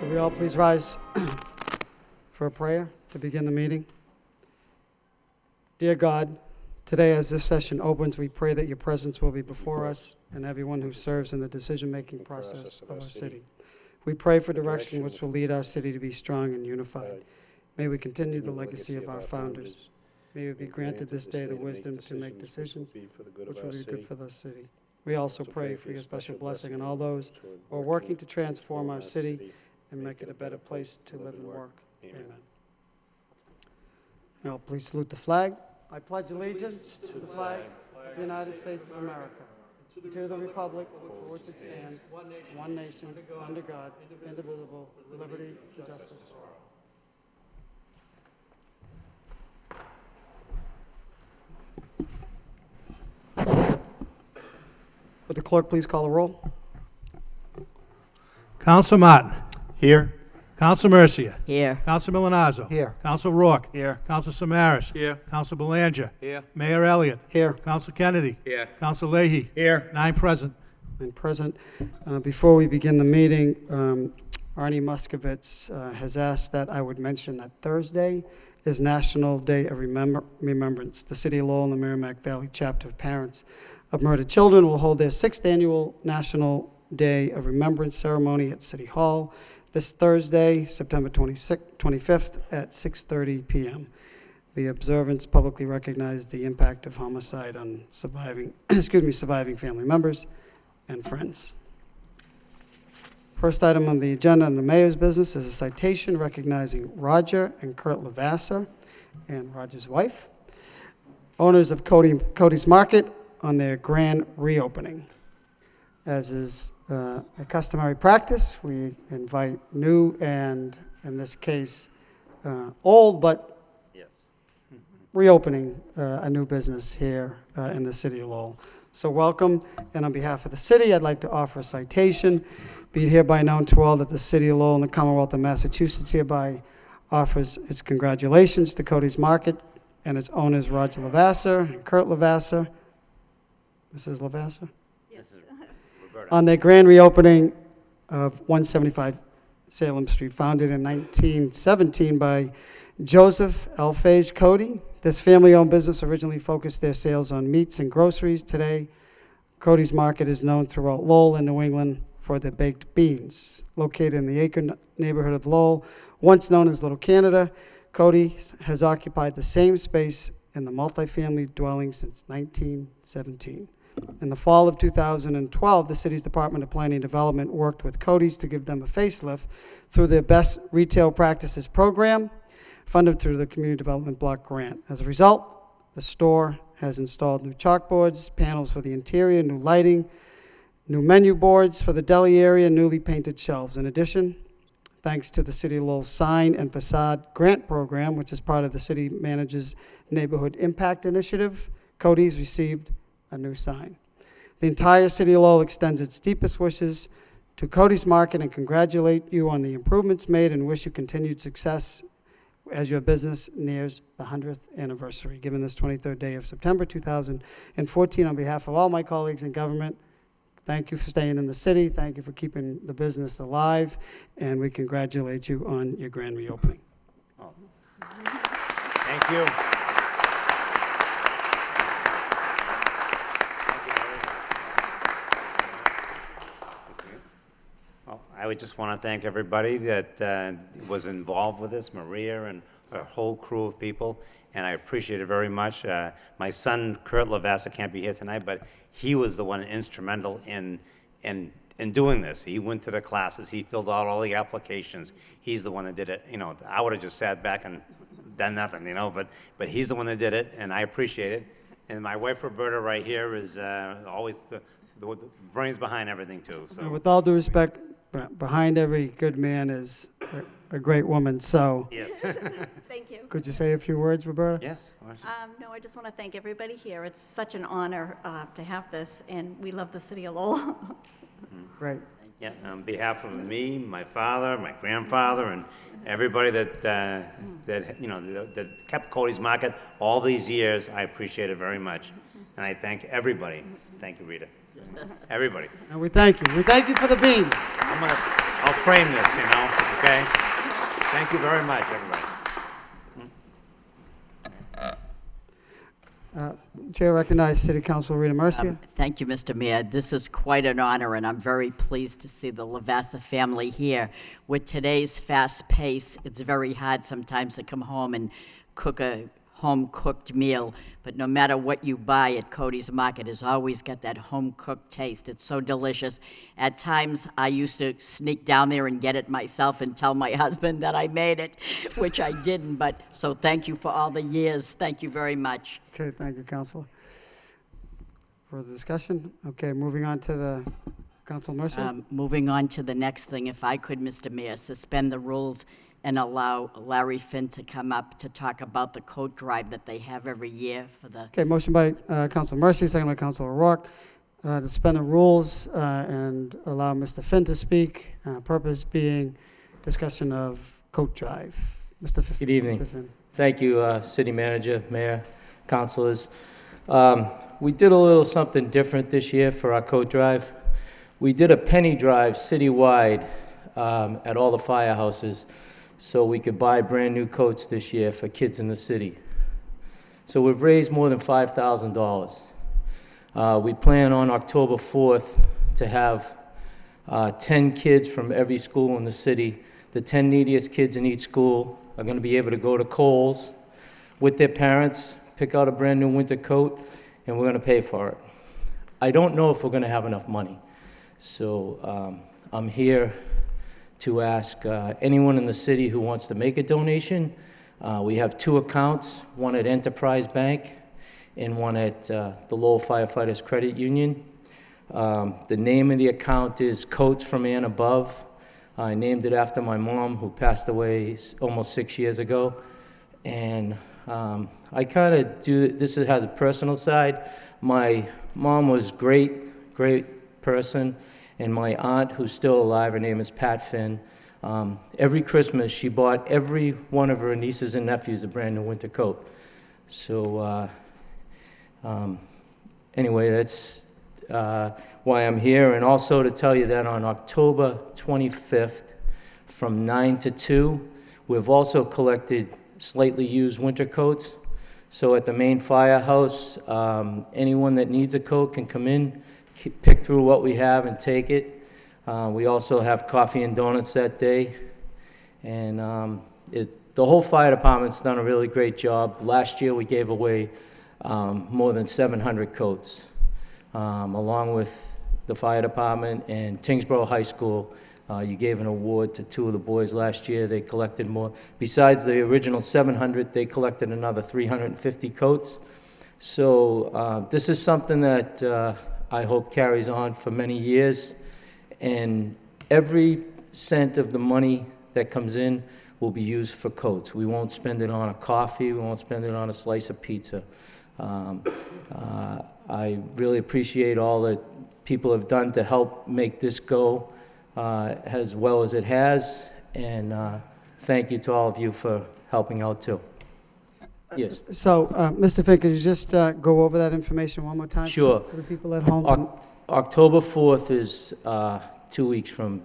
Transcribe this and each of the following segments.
Could we all please rise for a prayer to begin the meeting? Dear God, today as this session opens, we pray that your presence will be before us and everyone who serves in the decision-making process of our city. We pray for direction which will lead our city to be strong and unified. May we continue the legacy of our founders. May we be granted this day the wisdom to make decisions which will be good for the city. We also pray for your special blessing on all those who are working to transform our city and make it a better place to live and work. Amen. Now, please salute the flag. I pledge allegiance to the flag of the United States of America, to the republic for which it stands, one nation, under God, indivisible, with liberty and justice for all. Would the clerk please call the roll? Counsel Martin. Here. Counsel Mercia. Here. Counsel Milanazzo. Here. Counsel Rourke. Here. Counsel Samaras. Here. Counsel Belanger. Here. Mayor Elliott. Here. Counsel Kennedy. Here. Counsel Leahy. Here. 9 present. And present. Before we begin the meeting, Arnie Muskovitz has asked that I would mention that Thursday is National Day of Remembrance. The City of Lowell and the Merrimack Valley Chapter of Parents of Murdered Children will hold their 6th annual National Day of Remembrance ceremony at City Hall this Thursday, September 25th at 6:30 p.m. The observance publicly recognized the impact of homicide on surviving family members and friends. First item on the agenda on the mayor's business is a citation recognizing Roger and Kurt Lavasser and Roger's wife, owners of Cody's Market, on their grand reopening. As is a customary practice, we invite new and, in this case, old but reopening a new business here in the city of Lowell. So welcome, and on behalf of the city, I'd like to offer a citation. Be it hereby known to all that the city of Lowell and the Commonwealth of Massachusetts hereby offers its congratulations to Cody's Market and its owners Roger Lavasser and Kurt Lavasser. Mrs. Lavasser? Yes. On their grand reopening of 175 Salem Street, founded in 1917 by Joseph Alphege Cody. This family-owned business originally focused their sales on meats and groceries. Today, Cody's Market is known throughout Lowell and New England for their baked beans. Located in the Acre neighborhood of Lowell, once known as Little Canada, Cody has occupied the same space in the multifamily dwelling since 1917. In the fall of 2012, the city's Department of Planning and Development worked with Cody's to give them a facelift through their Best Retail Practices program, funded through the Community Development Block Grant. As a result, the store has installed new chalkboards, panels for the interior, new lighting, new menu boards for the deli area, newly painted shelves. In addition, thanks to the City of Lowell Sign and Facade Grant Program, which is part of the city manager's Neighborhood Impact Initiative, Cody's received a new sign. The entire City of Lowell extends its deepest wishes to Cody's Market and congratulate you on the improvements made and wish you continued success as your business nears the 100th anniversary. Given this 23rd day of September 2014, on behalf of all my colleagues in government, thank you for staying in the city. Thank you for keeping the business alive, and we congratulate you on your grand reopening. Oh. Thank you. Well, I would just want to thank everybody that was involved with this, Maria and a whole crew of people, and I appreciate it very much. My son, Kurt Lavasser, can't be here tonight, but he was the one instrumental in doing this. He went to the classes, he filled out all the applications. He's the one that did it. You know, I would have just sat back and done nothing, you know, but he's the one that did it, and I appreciate it. And my wife, Roberta, right here, is always the brains behind everything, too. So. And with all due respect, behind every good man is a great woman, so Yes. Thank you. could you say a few words, Roberta? Yes. No, I just want to thank everybody here. It's such an honor to have this, and we love the city of Lowell. Great. Yeah, on behalf of me, my father, my grandfather, and everybody that kept Cody's Market all these years, I appreciate it very much. And I thank everybody. Thank you, Rita. Everybody. And we thank you. We thank you for the bean. I'm gonna I'll frame this, okay? Thank you very much, everybody. Chair recognizes City Council Rita Mercia. Thank you, Mr. Mayor. This is quite an honor, and I'm very pleased to see the Lavassa family here. With today's fast pace, it's very hard sometimes to come home and cook a home-cooked meal, but no matter what you buy at Cody's Market, it's always got that home-cooked taste. It's so delicious. At times, I used to sneak down there and get it myself and tell my husband that I made it, which I didn't, but so thank you for all the years. Thank you very much. Okay, thank you, Councilor. Further discussion? Okay, moving on to the Council Mercia. Moving on to the next thing, if I could, Mr. Mayor, suspend the rules and allow Larry Finn to come up to talk about the coat drive that they have every year for the... Okay, motion by Council Mercia, second by Council O'Rourke, to suspend the rules and allow Mr. Finn to speak. Purpose being discussion of coat drive. Good evening. Mr. Finn. Thank you, City Manager, Mayor, Councilors. We did a little something different this year for our coat drive. We did a penny drive citywide at all the firehouses so we could buy brand new coats this year for kids in the city. So we've raised more than $5,000. We plan on October 4th to have 10 kids from every school in the city. The 10 neediest kids in each school are going to be able to go to Kohl's with their parents, pick out a brand new winter coat, and we're going to pay for it. I don't know if we're going to have enough money. So I'm here to ask anyone in the city who wants to make a donation. We have 2 accounts, one at Enterprise Bank and one at the Lowell Firefighters Credit Union. The name of the account is Coats from and Above. I named it after my mom, who passed away almost 6 years ago. And I kind of do, this has a personal side. My mom was great person. And my aunt, who's still alive, her name is Pat Finn, every Christmas she bought every one of her nieces and nephews a brand new winter coat. So anyway, that's why I'm here. And also to tell you that on October 25th from 9 to 2, we've also collected slightly used winter coats. So at the main firehouse, anyone that needs a coat can come in, pick through what we have and take it. We also have coffee and donuts that day. And the whole fire department's done a really great job. Last year we gave away more than 700 coats, along with the fire department and Tingsboro High School. You gave an award to 2 of the boys last year. They collected more. Besides the original 700, they collected another 350 coats. So this is something that I hope carries on for many years, and every cent of the money that comes in will be used for coats. We won't spend it on a coffee, we won't spend it on a slice of pizza. I really appreciate all that people have done to help make this go as well as it has, and thank you to all of you for helping out too. Yes. So, Mr. Finn, could you just go over that information one more time? Sure. For the people at home? October 4th is 2 weeks from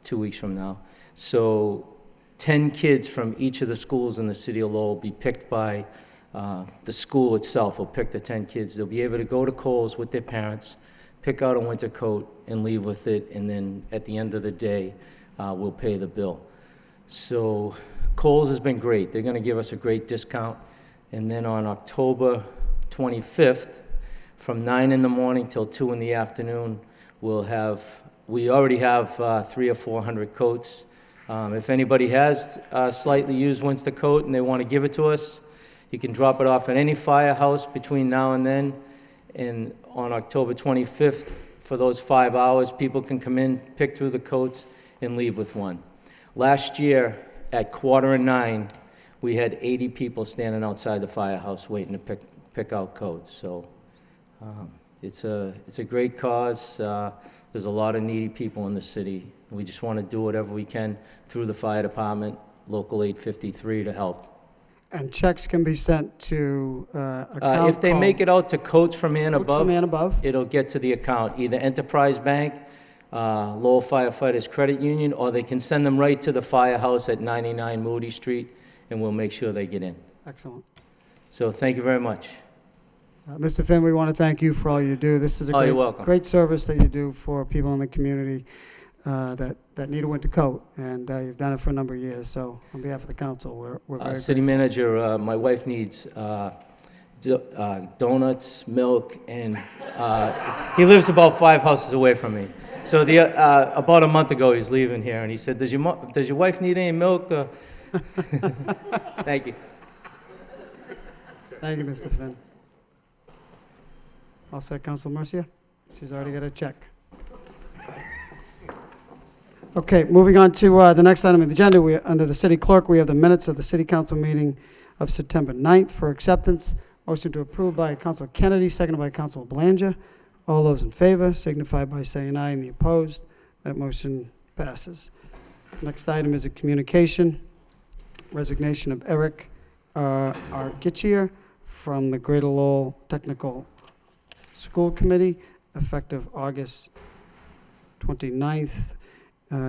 2 weeks from now. So 10 kids from each of the schools in the city of Lowell will be picked by the school itself. Will pick the 10 kids. They'll be able to go to Kohl's with their parents, pick out a winter coat, and leave with it. And then at the end of the day, we'll pay the bill. So Kohl's has been great. They're going to give us a great discount. And then on October 25th, from 9 in the morning till 2 in the afternoon, we already have 300 or 400 coats. If anybody has a slightly used winter coat and they want to give it to us, you can drop it off at any firehouse between now and then. And on October 25th, for those 5 hours, people can come in, pick through the coats, and leave with one. Last year, at 8:45, we had 80 people standing outside the firehouse waiting to pick out coats. So it's a great cause. There's a lot of needy people in the city. We just want to do whatever we can through the fire department, Local 853, to help. And checks can be sent to account If they make it out to Coats from and Coats Above, from and Above. it'll get to the account, either Enterprise Bank Lowell Firefighters Credit Union, or they can send them right to the firehouse at 99 Moody Street, and we'll make sure they get in. Excellent. So thank you very much. Mr. Finn, we want to thank you for all you do. This is a Oh, you're welcome. great service that you do for people in the community that need a winter coat, and you've done it for a number of years. So on behalf of the council, we're very City Manager, my wife needs donuts, milk, and he lives about 5 houses away from me. So about a month ago, he's leaving here, and he said, does your wife need any milk? Thank you. Thank you, Mr. Finn. All set, Council Mercia? She's already got a check. Okay, moving on to the next item on the agenda. Under the city clerk, we have the minutes of the city council meeting of September 9th for acceptance. Motion to approve by Council Kennedy, seconded by Council Belanger. All those in favor signify by saying aye, and the opposed, that motion passes. Next item is a communication. Resignation of Eric Argitchier from the Greater Lowell Technical School Committee, effective August 29th.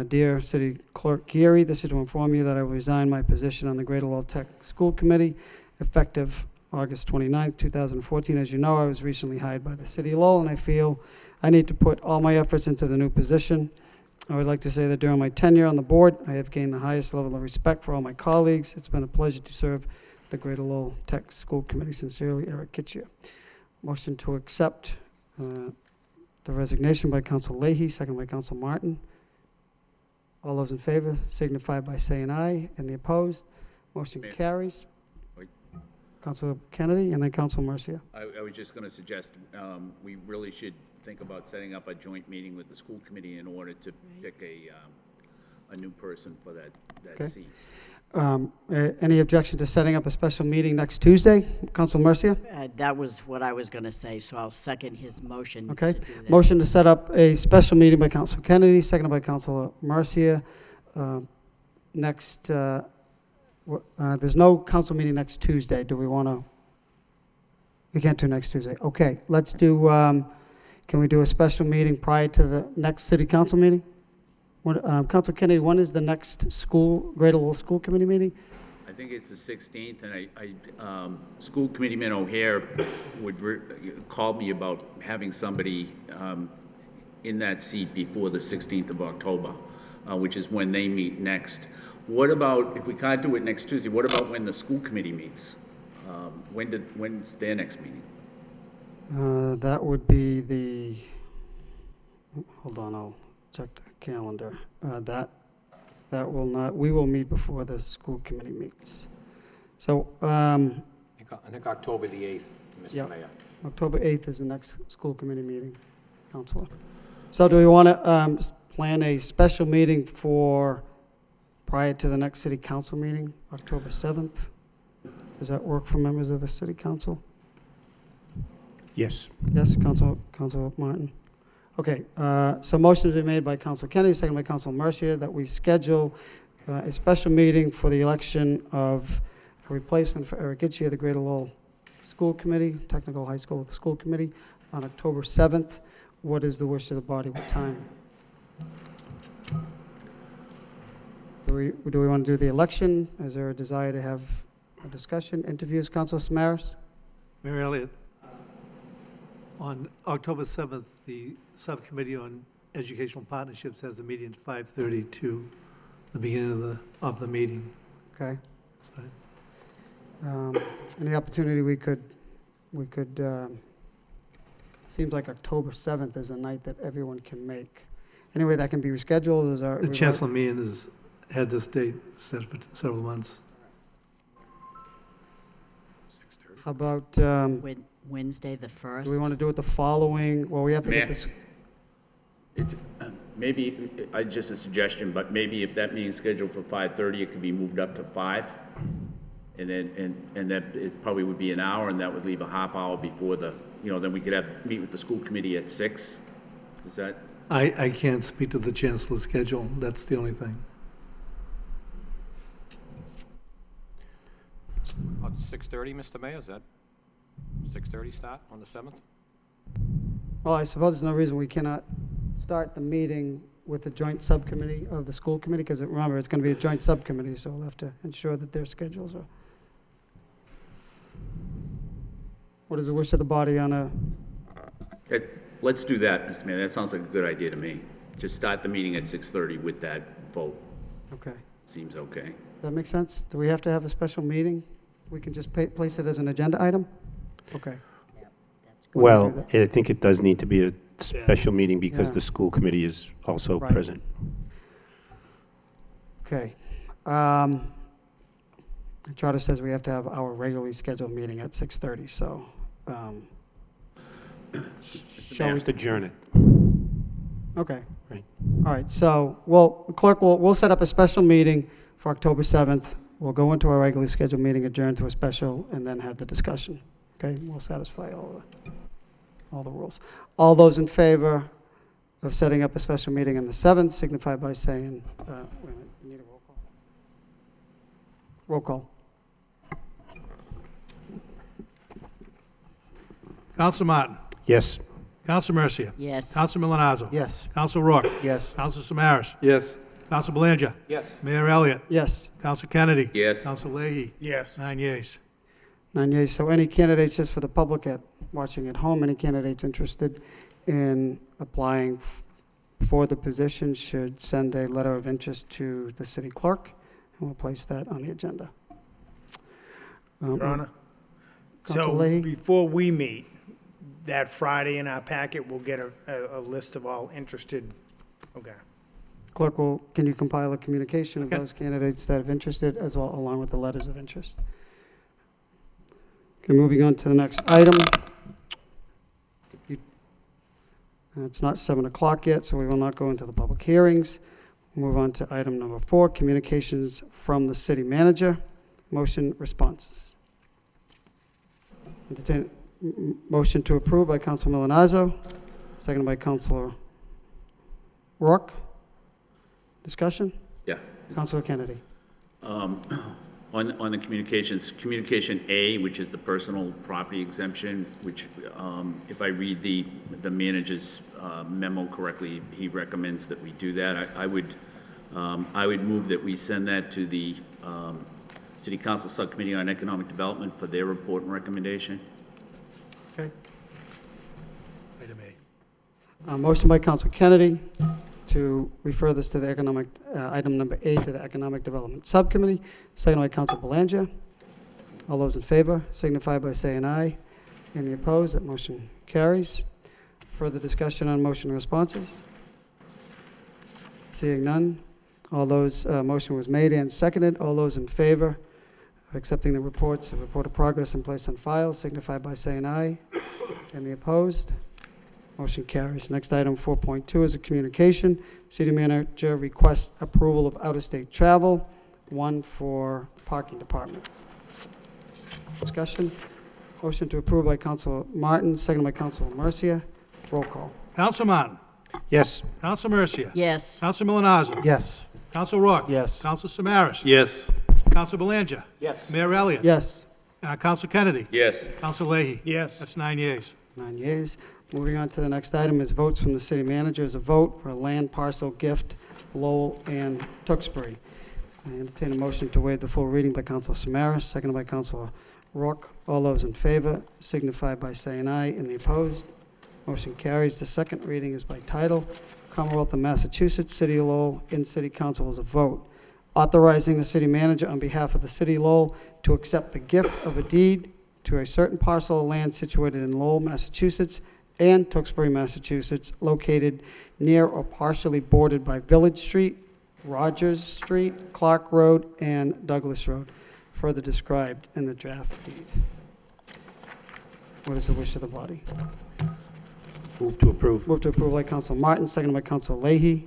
Dear City Clerk Geary, this is to inform you that I will resign my position on the Greater Lowell Tech School Committee, effective August 29th, 2014. As you know, I was recently hired by the City of Lowell, and I feel I need to put all my efforts into the new position. I would like to say that during my tenure on the board, I have gained the highest level of respect for all my colleagues. It's been a pleasure to serve the Greater Lowell Tech School Committee. Sincerely, Eric Kitchier. Motion to accept the resignation by Council Leahy, second by Council Martin. All those in favor signify by saying aye, and the opposed. Motion Mayor. carries. Wait. Council Kennedy and then Council Mercia. I was just going to suggest, we really should think about setting up a joint meeting with the school committee in order to pick a new person for that Okay. seat. Any objection to setting up a special meeting next Tuesday? Council Mercia? That was what I was going to say, so I'll second his motion. Okay. to do that. Motion to set up a special meeting by Council Kennedy, seconded by Council Mercia. There's no council meeting next Tuesday. Do we want to? We can't do next Tuesday. Okay, let's do, can we do a special meeting prior to the next city council meeting? Council Kennedy, when is the next Greater Lowell School Committee meeting? I think it's the 16th, and School Committeeman O'Hare called me about having somebody in that seat before the 16th of October, which is when they meet next. What about, if we can't do it next Tuesday, what about when the school committee meets? When's their next meeting? That would be hold on, I'll check the calendar. That will not, we will meet before the school committee meets. So, I think October the 8th, Yeah. Mr. Mayor. October 8th is the next school committee meeting, Counselor. So do we want to plan a special meeting prior to the next city council meeting, October 7th? Does that work for members of the city council? Yes. Yes, Council Martin? Okay, so motion has been made by Council Kennedy, second by Council Mercier, that we schedule a special meeting for the election of a replacement for Eric Gitchie of the Greater Lowell School Committee, Technical High School School Committee, on October 7th. What is the wish of the body? What time? Do we want to do the election? Is there a desire to have a discussion, interviews? Council Samaras? Mayor Elliott, on October 7th, the Subcommittee on Educational Partnerships has a meeting at 5:30 to the beginning of the meeting. Okay. So, Any opportunity we could, seems like October 7th is a night that everyone can make. Anyway, that can be rescheduled. The Chancellor Meehan has had this date set for several months. How about, Wednesday, the 1st. do we want to do it the following, well, we have to get Mayor. this, Maybe, just a suggestion, but maybe if that meeting's scheduled for 5:30, it could be moved up to 5. And then, and that it probably would be an hour, and that would leave a half hour before then we could meet with the school committee at 6. Is that? I can't speak to the Chancellor's schedule. That's the only thing. About 6:30, Mr. Mayor, is that 6:30 start on the 7th? well, I suppose there's no reason we cannot start the meeting with the joint subcommittee of the school committee, because remember, it's going to be a joint subcommittee, so we'll have to ensure that their schedules are. What is the wish of the body on a, Let's do that, Mr. Mayor. That sounds like a good idea to me. Just start the meeting at 6:30 with that vote. okay, Seems okay. that make sense? Do we have to have a special meeting? We can just place it as an agenda item? Okay. Well, do I think it does need to be a special meeting because Yeah. the school committee is also Right. present. Okay. The charter says we have to have our regularly scheduled meeting at 6:30, so, shall we? Just adjourn it. Okay. Right. All right, so, well, the clerk we'll set up a special meeting for October 7th. We'll go into our regularly scheduled meeting, adjourn to a special, and then have the discussion. Okay, we'll satisfy all the rules. All those in favor of setting up a special meeting on the 7th signify by saying, wait a minute, we need a roll call. Roll call. Counsel Martin. Yes. Counsel Mercia. Yes. Counsel Milonazo. Yes. Counsel Rourke. Yes. Counsel Samaras. Yes. Counsel Belanger. Yes. Mayor Elliott. Yes. Counsel Kennedy. Yes. Counsel Leahy. Yes. 9 yeas. 9 yeas. So any candidates, just for the public watching at home, any candidates interested in applying for the position should send a letter of interest to the city clerk, and we'll place that on the agenda. Your Honor. Counsel So Leahy? before we meet, that Friday in our packet, we'll get a list of all interested, okay. Clerk can you compile a communication of Okay. those candidates that have interested, as well, along with the letters of interest? Okay, moving on to the next item. It's not 7 o'clock yet, so we will not go into the public hearings. Move on to item number 4, communications from the city manager. Motion responses. Entertain motion to approve by Council Milonazo, seconded by Councilor Rourke. Discussion? Yeah. Councilor Kennedy. On the communications, communication A, which is the personal property exemption, which, if I read the manager's memo correctly, he recommends that we do that. I would move that we send that to the City Council Subcommittee on Economic Development for their report and recommendation. Okay. Item A. Motion by Council Kennedy to refer this to the item number 8 to the Economic Development Subcommittee, seconded by Council Belanger. All those in favor signify by saying aye. Any opposed? That motion carries. Further discussion on motion responses? Seeing none. All those, motion was made and seconded. All those in favor of accepting the reports of report of progress and placed on file signify by saying aye. Any opposed? Motion carries. Next item, 4.2, is a communication. City manager requests approval of out-of-state travel, one for parking department. Discussion. Motion to approve by Councilor Martin, seconded by Councilor Mercia. Roll call. Counsel Martin. Yes. Counsel Mercia. Yes. Counsel Milonazo. Yes. Counsel Rourke. Yes. Counsel Samaras. Yes. Counsel Belanger. Yes. Mayor Elliott. Yes. Counsel Kennedy. Yes. Counsel Leahy. Yes. That's 9 yeas. 9 yeas. Moving on to the next item is votes from the city manager. Is a vote for a land parcel gift, Lowell and Tewksbury. I entertain a motion to waive the full reading by Councilor Samaras, seconded by Councilor Rourke. All those in favor signify by saying aye. And the opposed? Motion carries. The second reading is by title. Commonwealth of Massachusetts, City of Lowell, in City Council is a vote. Authorizing the city manager on behalf of the City of Lowell to accept the gift of a deed to a certain parcel of land situated in Lowell, Massachusetts, and Tewksbury, Massachusetts, located near or partially bordered by Village Street, Rogers Street, Clark Road, and Douglas Road, further described in the draft deed. What is the wish of the body? Move to approve. Move to approve by Council Martin, seconded by Council Leahy.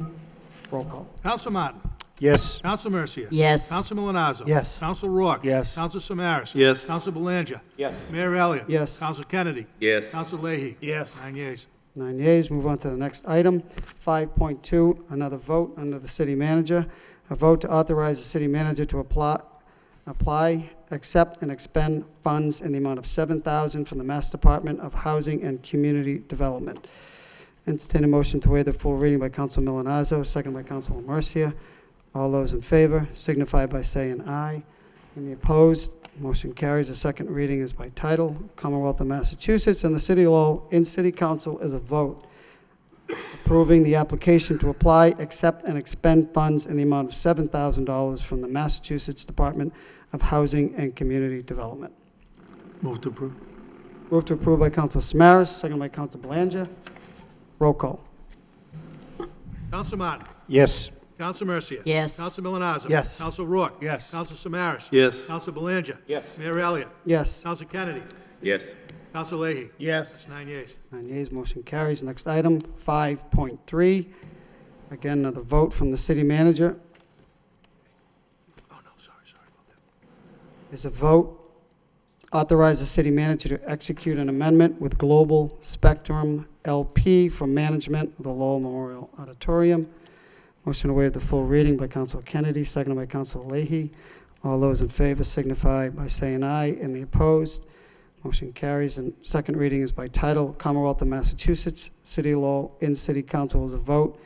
Roll call. Counsel Martin. Yes. Counsel Mercia. Yes. Counsel Milonazo. Yes. Counsel Rourke. Yes. Counsel Samaras. Yes. Counsel Belanger. Yes. Mayor Elliott. Yes. Counsel Kennedy. Yes. Counsel Leahy. Yes. 9 yeas. 9 yeas. Move on to the next item. 5.2, another vote under the city manager. A vote to authorize the city manager to apply, accept, and expend funds in the amount of $7,000 from the Mass Department of Housing and Community Development. Entertain a motion to waive the full reading by Counsel Milonazo, second by Counsel Mercia. All those in favor signify by saying aye. Any opposed? Motion carries. The second reading is by title. Commonwealth of Massachusetts and the City of Lowell in City Council is a vote approving the application to apply, accept, and expend funds in the amount of $7,000 from the Massachusetts Department of Housing and Community Development. Move to approve. Move to approve by Counsel Samaras, second by Counsel Belanger. Roll call. Counsel Martin. Yes. Counsel Mercia. Yes. Counsel Milonazo. Yes. Counsel Rourke. Yes. Counsel Samaras. Yes. Counsel Belanger. Yes. Mayor Elliott. Yes. Counsel Kennedy. Yes. Counsel Leahy. Yes. That's 9 yeas. 9 yeas, motion carries. Next item, 5.3. Again, another vote from the city manager. Oh, no, sorry about that. Is a vote authorize the city manager to execute an amendment with Global Spectrum LP for management of the Lowell Memorial Auditorium. Motion to waive the full reading by Counsel Kennedy, seconded by Counsel Leahy. All those in favor signify by saying aye. And the opposed? Motion carries. And second reading is by title. Commonwealth of Massachusetts, City of Lowell in City Council is a vote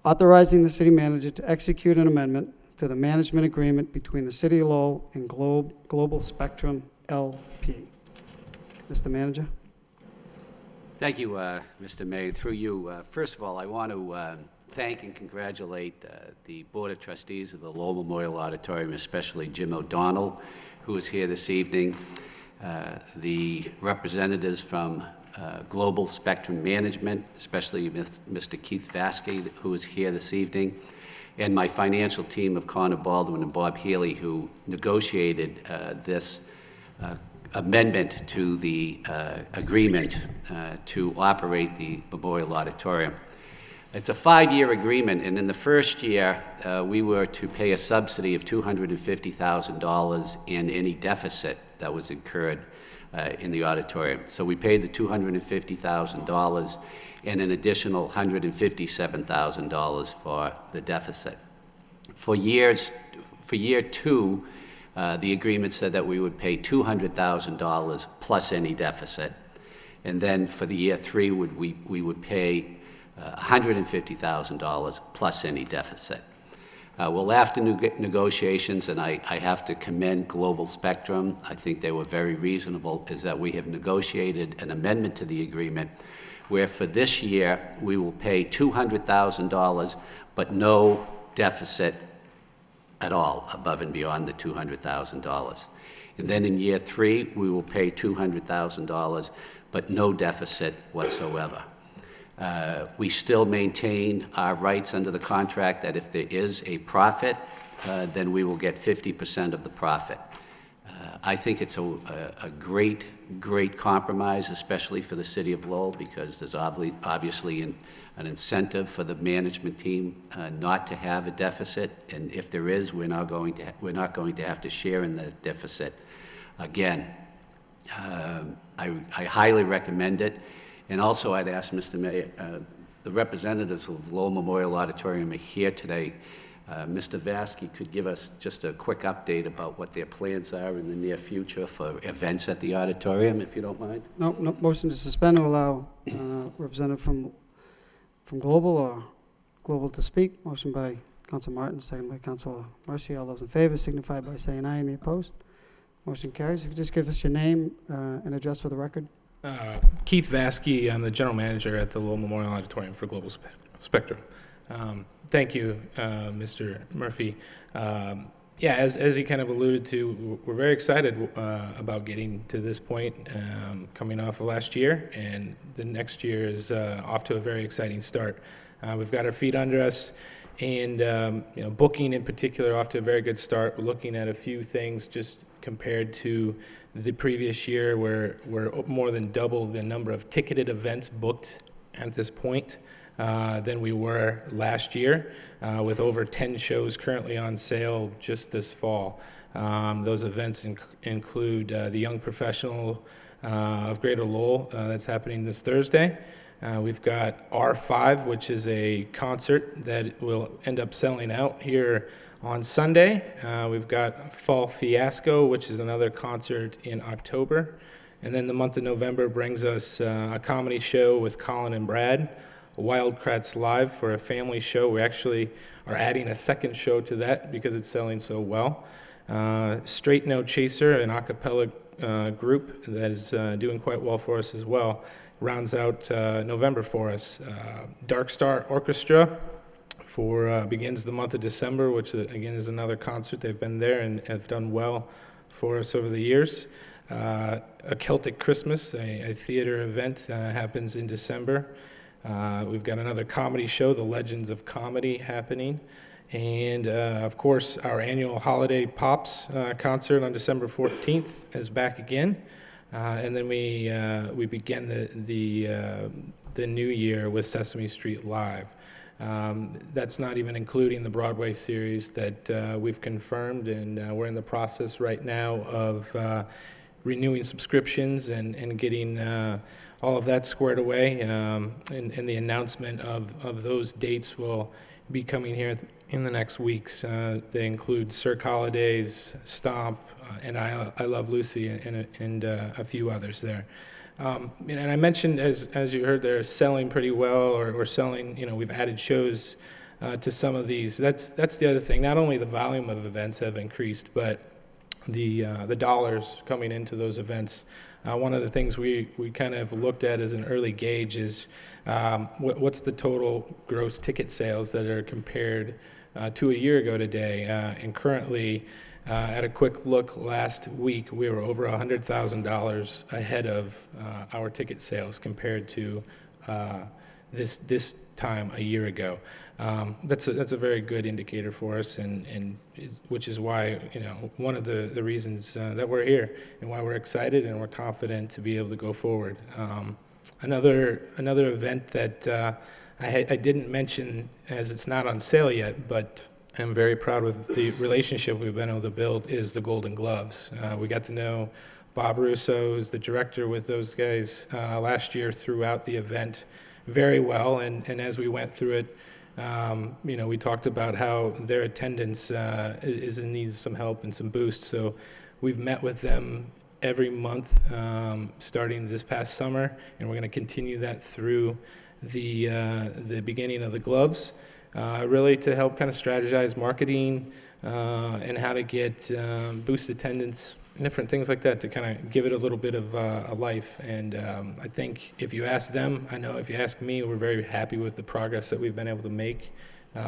authorizing the city manager to execute an amendment to the management agreement between the City of Lowell and Global Spectrum LP. Mr. Manager? Thank you, Mr. Mayor. Through you, first of all, I want to thank and congratulate the Board of Trustees of the Lowell Memorial Auditorium, especially Jim O'Donnell, who is here this evening, the representatives from Global Spectrum Management, especially Mr. Keith Vasky, who is here this evening, and my financial team of Connor Baldwin and Bob Healy, who negotiated this amendment to the agreement to operate the Memorial Auditorium. It's a 5-year agreement, and in the first year, we were to pay a subsidy of $250,000 in any deficit that was incurred in the auditorium. So we paid the $250,000 and an additional $157,000 for the deficit. For year two, the agreement said that we would pay $200,000 plus any deficit. And then for the year three, we would pay $150,000 plus any deficit. Well, after negotiations, and I have to commend Global Spectrum, I think they were very reasonable, is that we have negotiated an amendment to the agreement where for this year, we will pay $200,000, but no deficit at all, above and beyond the $200,000. And then in year three, we will pay $200,000, but no deficit whatsoever. We still maintain our rights under the contract that if there is a profit, then we will get 50% of the profit. I think it's a great compromise, especially for the city of Lowell, because there's obviously an incentive for the management team not to have a deficit, and if there is, we're not going to have to share in the deficit again. I highly recommend it, and also I'd ask Mr. Mayor, the representatives of Lowell Memorial Auditorium are here today. Mr. Vasky could give us just a quick update about what their plans are in the near future for events at the auditorium, if you don't mind. No, motion to suspend will allow representative from Global or Global to speak. Motion by Counsel Martin, second by Counsel Mercia. All those in favor signify by saying aye. Any opposed? Motion carries. You could just give us your name and address for the record. Keith Vasky, I'm the general manager at the Lowell Memorial Auditorium for Global Spectrum. Thank you, Mr. Murphy. Yeah, as you kind of alluded to, we're very excited about getting to this point, coming off of last year, and the next year is off to a very exciting start. We've got our feet under us, and booking in particular off to a very good start. We're looking at a few things just compared to the previous year, where we're more than double the number of ticketed events booked at this point than we were last year, with over 10 shows currently on sale just this fall. Those events include the Young Professional of Greater Lowell that's happening this Thursday. We've got R5, which is a concert that will end up selling out here on Sunday. We've got Fall Fiasco, which is another concert in October. And then the month of November brings us a comedy show with Colin and Brad Wildcrats Live for a family show. We actually are adding a second show to that because it's selling so well. Straight No Chaser, an a cappella group that is doing quite well for us as well, rounds out November for us. Dark Star Orchestra begins the month of December, which again is another concert. They've been there and have done well for us over the years. A Celtic Christmas, a theater event, happens in December. We've got another comedy show, The Legends of Comedy, happening. And, of course, our annual Holiday Pops concert on December 14th is back again. And then we begin the new year with Sesame Street Live. That's not even including the Broadway series that we've confirmed, and we're in the process right now of renewing subscriptions and getting all of that squared away. And the announcement of those dates will be coming here in the next weeks. They include Cirque Holidays, Stomp, and I Love Lucy, and a few others there. And I mentioned, as you heard, they're selling pretty well, or selling, we've added shows to some of these. That's the other thing. Not only the volume of events have increased, but the dollars coming into those events. One of the things we kind of looked at as an early gauge is what's the total gross ticket sales that are compared to a year ago today. And currently, at a quick look last week, we were over $100,000 ahead of our ticket sales compared to this time a year ago. That's a very good indicator for us, and which is why, one of the reasons that we're here and why we're excited and we're confident to be able to go forward. Another event that I didn't mention, as it's not on sale yet, but I'm very proud with the relationship we've been able to build, is the Golden Gloves. We got to know Bob Russo, who's the director with those guys, last year throughout the event very well, and as we went through it, we talked about how their attendance is in need of some help and some boost. So we've met with them every month starting this past summer, and we're going to continue that through the beginning of the gloves, really to help kind of strategize marketing and how to get boost attendance, different things like that, to kind of give it a little bit of a life. And I think if you ask them, I know if you ask me, we're very happy with the progress that we've been able to make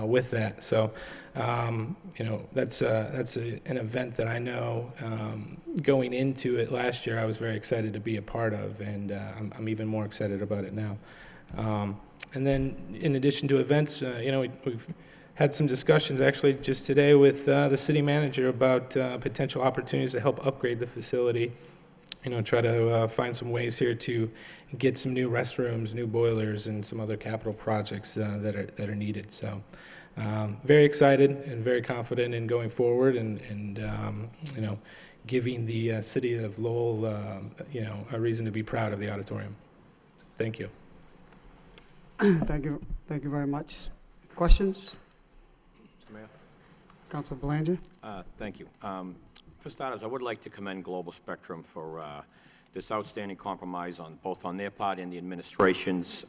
with that. So, that's an event that I know going into it last year I was very excited to be a part of, and I'm even more excited about it now. And then in addition to events, we've had some discussions actually just today with the city manager about potential opportunities to help upgrade the facility, try to find some ways here to get some new restrooms, new boilers, and some other capital projects that are needed. So very excited and very confident in going forward and giving the city of Lowell, a reason to be proud of the auditorium. Thank you. Thank you very much. Questions? Mr. Mayor? Council Belanger? Thank you. For starters, I would like to commend Global Spectrum for this outstanding compromise both on their part and the administration's,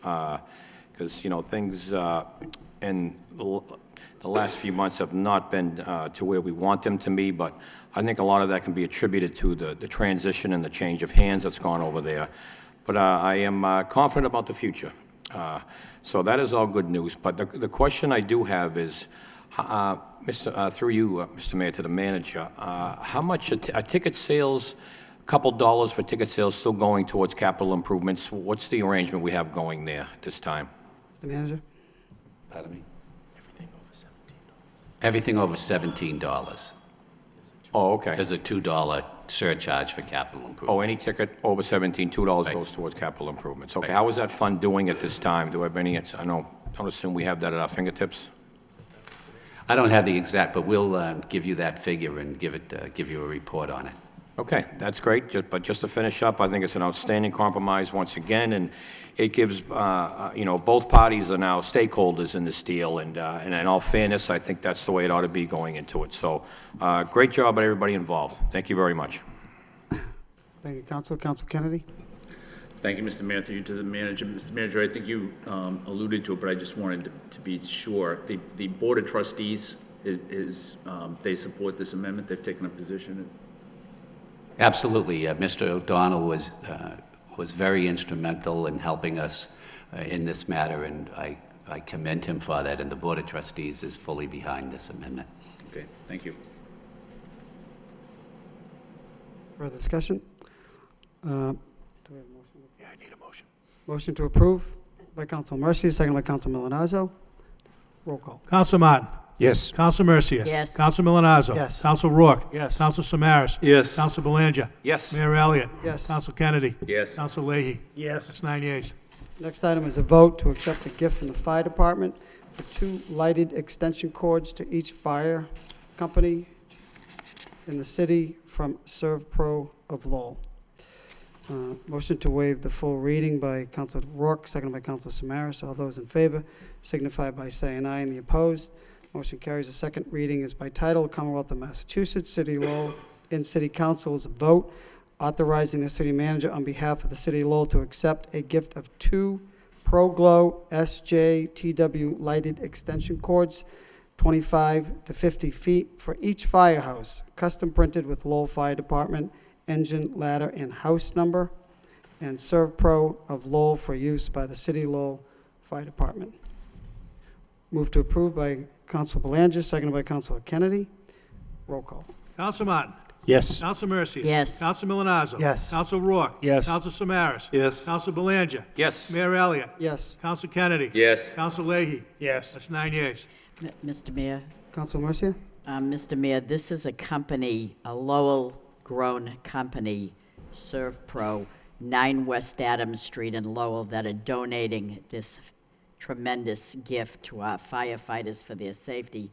because, things in the last few months have not been to where we want them to be, but I think a lot of that can be attributed to the transition and the change of hands that's gone over there. But I am confident about the future. So that is all good news. But the question I do have is, through you, Mr. Mayor, to the manager, how much are ticket sales, a couple dollars for ticket sales, still going towards capital improvements? What's the arrangement we have going there at this time? Mr. Manager? Pardon me? Everything over $17. Oh, okay. There's a $2 surcharge for capital improvements. Oh, any ticket over $17, $2 Right. goes towards capital improvements. Okay, Right. how is that fund doing at this time? Do I have any, I don't assume we have that at our fingertips? I don't have the exact, but we'll give you that figure and give you a report on it. Okay, that's great, but just to finish up, I think it's an outstanding compromise once again, and it gives, both parties are now stakeholders in this deal, and in all fairness, I think that's the way it ought to be going into it. So, great job by everybody involved. Thank you very much. Thank you, Council. Council Kennedy? Thank you, Mr. Mayor. Through you to the manager. Mr. Manager, I think you alluded to it, but I just wanted to be sure. The Board of Trustees, they support this amendment? They've taken a position? Absolutely. Mr. O'Donnell was very instrumental in helping us in this matter, and I commend him for that, and the Board of Trustees is fully behind this amendment. Okay, thank you. Further discussion? Do we have a motion? Yeah, I need a motion. Motion to approve by Council Mercia, second by Council Milonazo. Roll call. Counsel Martin. Yes. Counsel Mercia. Yes. Counsel Milonazo. Yes. Counsel Rourke. Yes. Counsel Samaras. Yes. Counsel Belanger. Yes. Mayor Elliott. Yes. Counsel Kennedy. Yes. Counsel Leahy. Yes. That's 9 yeas. Next item is a vote to accept a gift from the fire department for 2 lighted extension cords to each fire company in the city from ServPro of Lowell. Motion to waive the full reading by Counsel Rourke, seconded by Counsel Samaras. All those in favor signify by saying aye, and the opposed. Motion carries. The second reading is by title, Commonwealth of Massachusetts, City of Lowell, and City Council is a vote authorizing the city manager on behalf of the City of Lowell to accept a gift of 2 ProGlow SJTW lighted extension cords, 25 to 50 feet for each firehouse, custom printed with Lowell Fire Department engine, ladder, and house number, and ServPro of Lowell for use by the City of Lowell Fire Department. Move to approve by Counsel Belanger, seconded by Counsel Kennedy. Roll call. Counsel Martin. Yes. Counsel Mercia. Yes. Counsel Milonazo. Yes. Counsel Rourke. Yes. Counsel Samaras. Yes. Counsel Belanger. Yes. Mayor Elliott. Yes. Counsel Kennedy. Yes. Counsel Leahy. Yes. That's 9 yeas. Mr. Mayor, Counsel Mercia? Mr. Mayor, this is a company, a Lowell-grown company, ServPro, 9 West Adams Street in Lowell, that are donating this tremendous gift to our firefighters for their safety,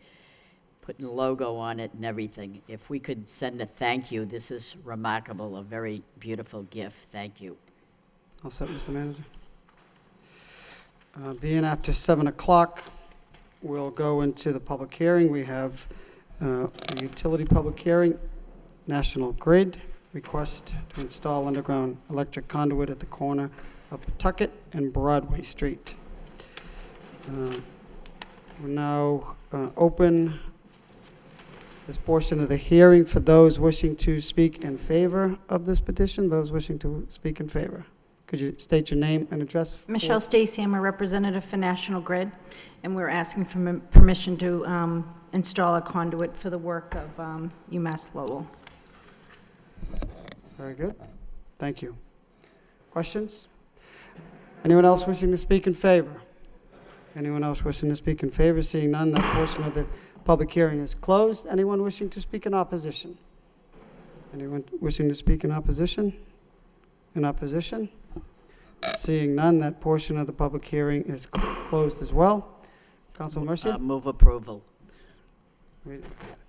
putting a logo on it and everything. If we could send a thank you, this is remarkable, a very beautiful gift. Thank you. All set, Mr. Manager. Being after 7 o'clock, we'll go into the public hearing. We have a utility public hearing, National Grid, request to install underground electric conduit at the corner of Pawtucket and Broadway Street. We're now open this portion of the hearing for those wishing to speak in favor of this petition, those wishing to speak in favor. Could you state your name and address? Michelle Stacy, I'm a representative for National Grid, and we're asking for permission to install a conduit for the work of UMass Lowell. Very good. Thank you. Questions? Anyone else wishing to speak in favor? Anyone else wishing to speak in favor? Seeing none, that portion of the public hearing is closed. Anyone wishing to speak in opposition? Anyone wishing to speak in opposition? In opposition? Seeing none, that portion of the public hearing is closed as well. Council Mercia? Move approval. Re-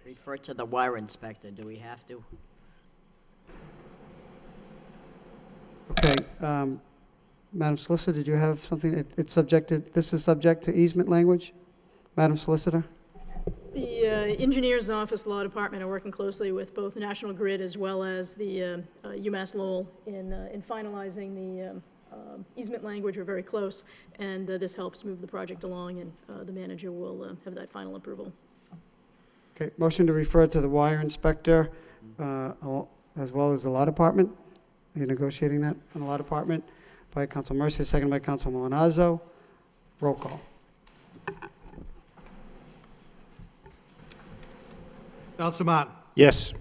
Refer to the wire inspector. Do we have to? Okay, Madam Solicitor, did you have something? It's subjected, this is subject to easement language? Madam Solicitor? The engineer's office, law department are working closely with both National Grid as well as the UMass Lowell in finalizing the easement language. We're very close, and this helps move the project along, and the manager will have that final approval. Okay, motion to refer to the wire inspector as well as the law department. Are you negotiating that on the law department? By Council Mercia, second by Council Milonazo. Roll call. Counsel Martin. Yes.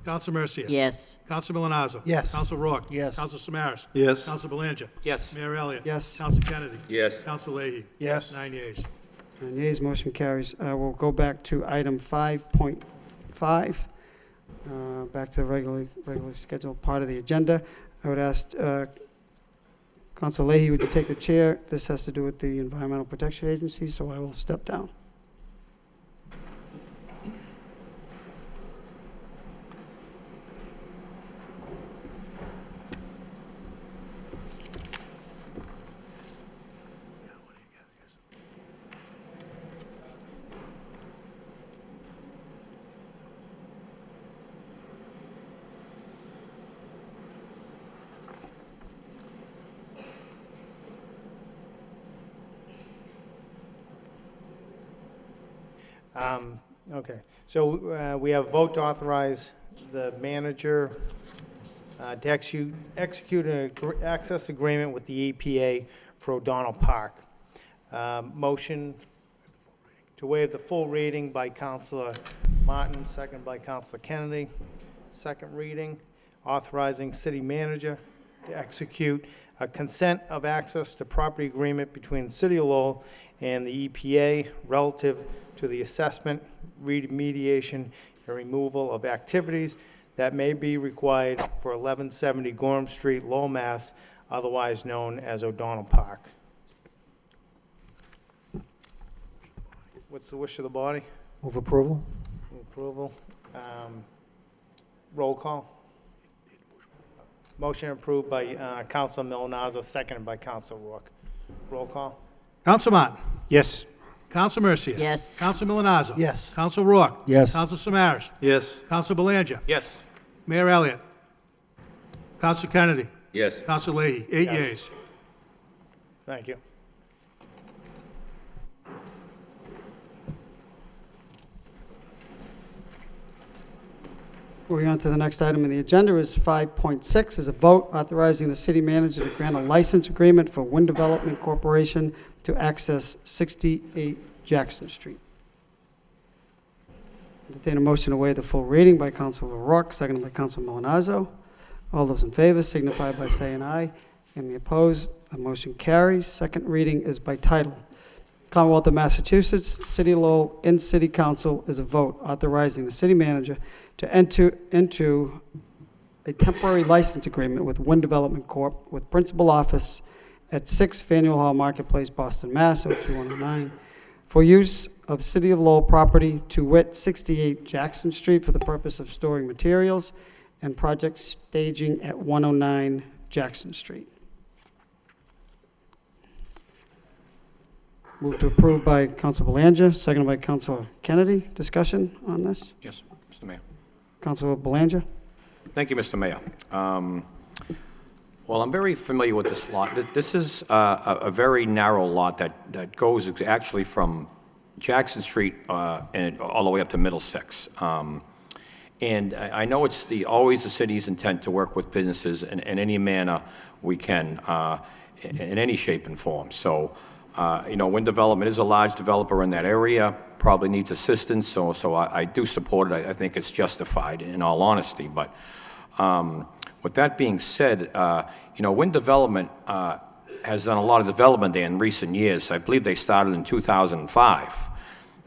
Counsel Mercia. Yes. Counsel Milonazo. Yes. Counsel Rourke. Yes. Counsel Samaras. Yes. Counsel Belanger. Yes. Mayor Elliott. Yes. Counsel Kennedy. Yes. Counsel Leahy. Yes. 9 yeas. 9 yeas, motion carries. We'll go back to item 5.5, back to the regularly scheduled part of the agenda. I would ask Council Leahy, would you take the chair? This has to do with the Environmental Protection Agency, so I will step down. Okay, so we have vote to authorize the manager to execute an access agreement with the EPA for O'Donnell Park. Motion to waive the full reading by Counselor Martin, second by Counselor Kennedy. Second reading, authorizing city manager to execute a consent of access to property agreement between the City of Lowell and the EPA relative to the assessment, remediation, and removal of activities that may be required for 1170 Gorham Street, Lowell, Mass., otherwise known as O'Donnell Park. What's the wish of the body? Move approval? Move approval. Roll call. Motion approved by Counsel Milonazo, seconded by Counsel Rourke. Roll call. Counsel Martin. Yes. Counsel Mercia. Yes. Counsel Milonazo. Yes. Counsel Rourke. Yes. Counsel Samaras. Yes. Counsel Belanger. Yes. Mayor Elliott. Counsel Kennedy. Yes. Counsel Leahy. 8 Yes. yeas. Thank you. Moving on to the next item on the agenda is 5.6 is a vote authorizing the city manager to grant a license agreement for Wind Development Corporation to access 68 Jackson Street. Entertain a motion to waive the full reading by Councilor Rourke, seconded by Councilor Milonazo. All those in favor signify by saying aye. And the opposed, the motion carries. Second reading is by title. Commonwealth of Massachusetts, City of Lowell, in City Council is a vote authorizing the city manager to enter into a temporary license agreement with Wind Development Corp. with principal office at 6 Faneuil Hall Marketplace, Boston, Mass. 02109, for use of City of Lowell property to wit 68 Jackson Street for the purpose of storing materials and project staging at 109 Jackson Street. Move to approve by Council Belanger, seconded by Councilor Kennedy. Discussion on this? Yes, Mr. Mayor. Councilor Belanger? Thank you, Mr. Mayor. Well, I'm very familiar with this lot. This is a very narrow lot that goes actually from Jackson Street and all the way up to Middlesex. And I know it's always the city's intent to work with businesses in any manner we can, in any shape and form. So, Wind Development is a large developer in that area, probably needs assistance, so I do support it. I think it's justified, in all honesty. But with that being said, Wind Development has done a lot of development there in recent years. I believe they started in 2005.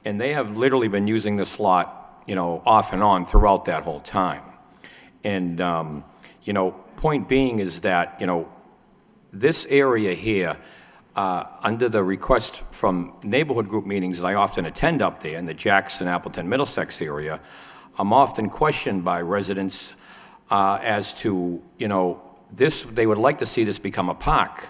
And they have literally been using this lot, off and on throughout that whole time. And, point being is that, this area here, under the request from neighborhood group meetings that I often attend up there in the Jackson, Appleton, Middlesex area, I'm often questioned by residents as to, they would like to see this become a park.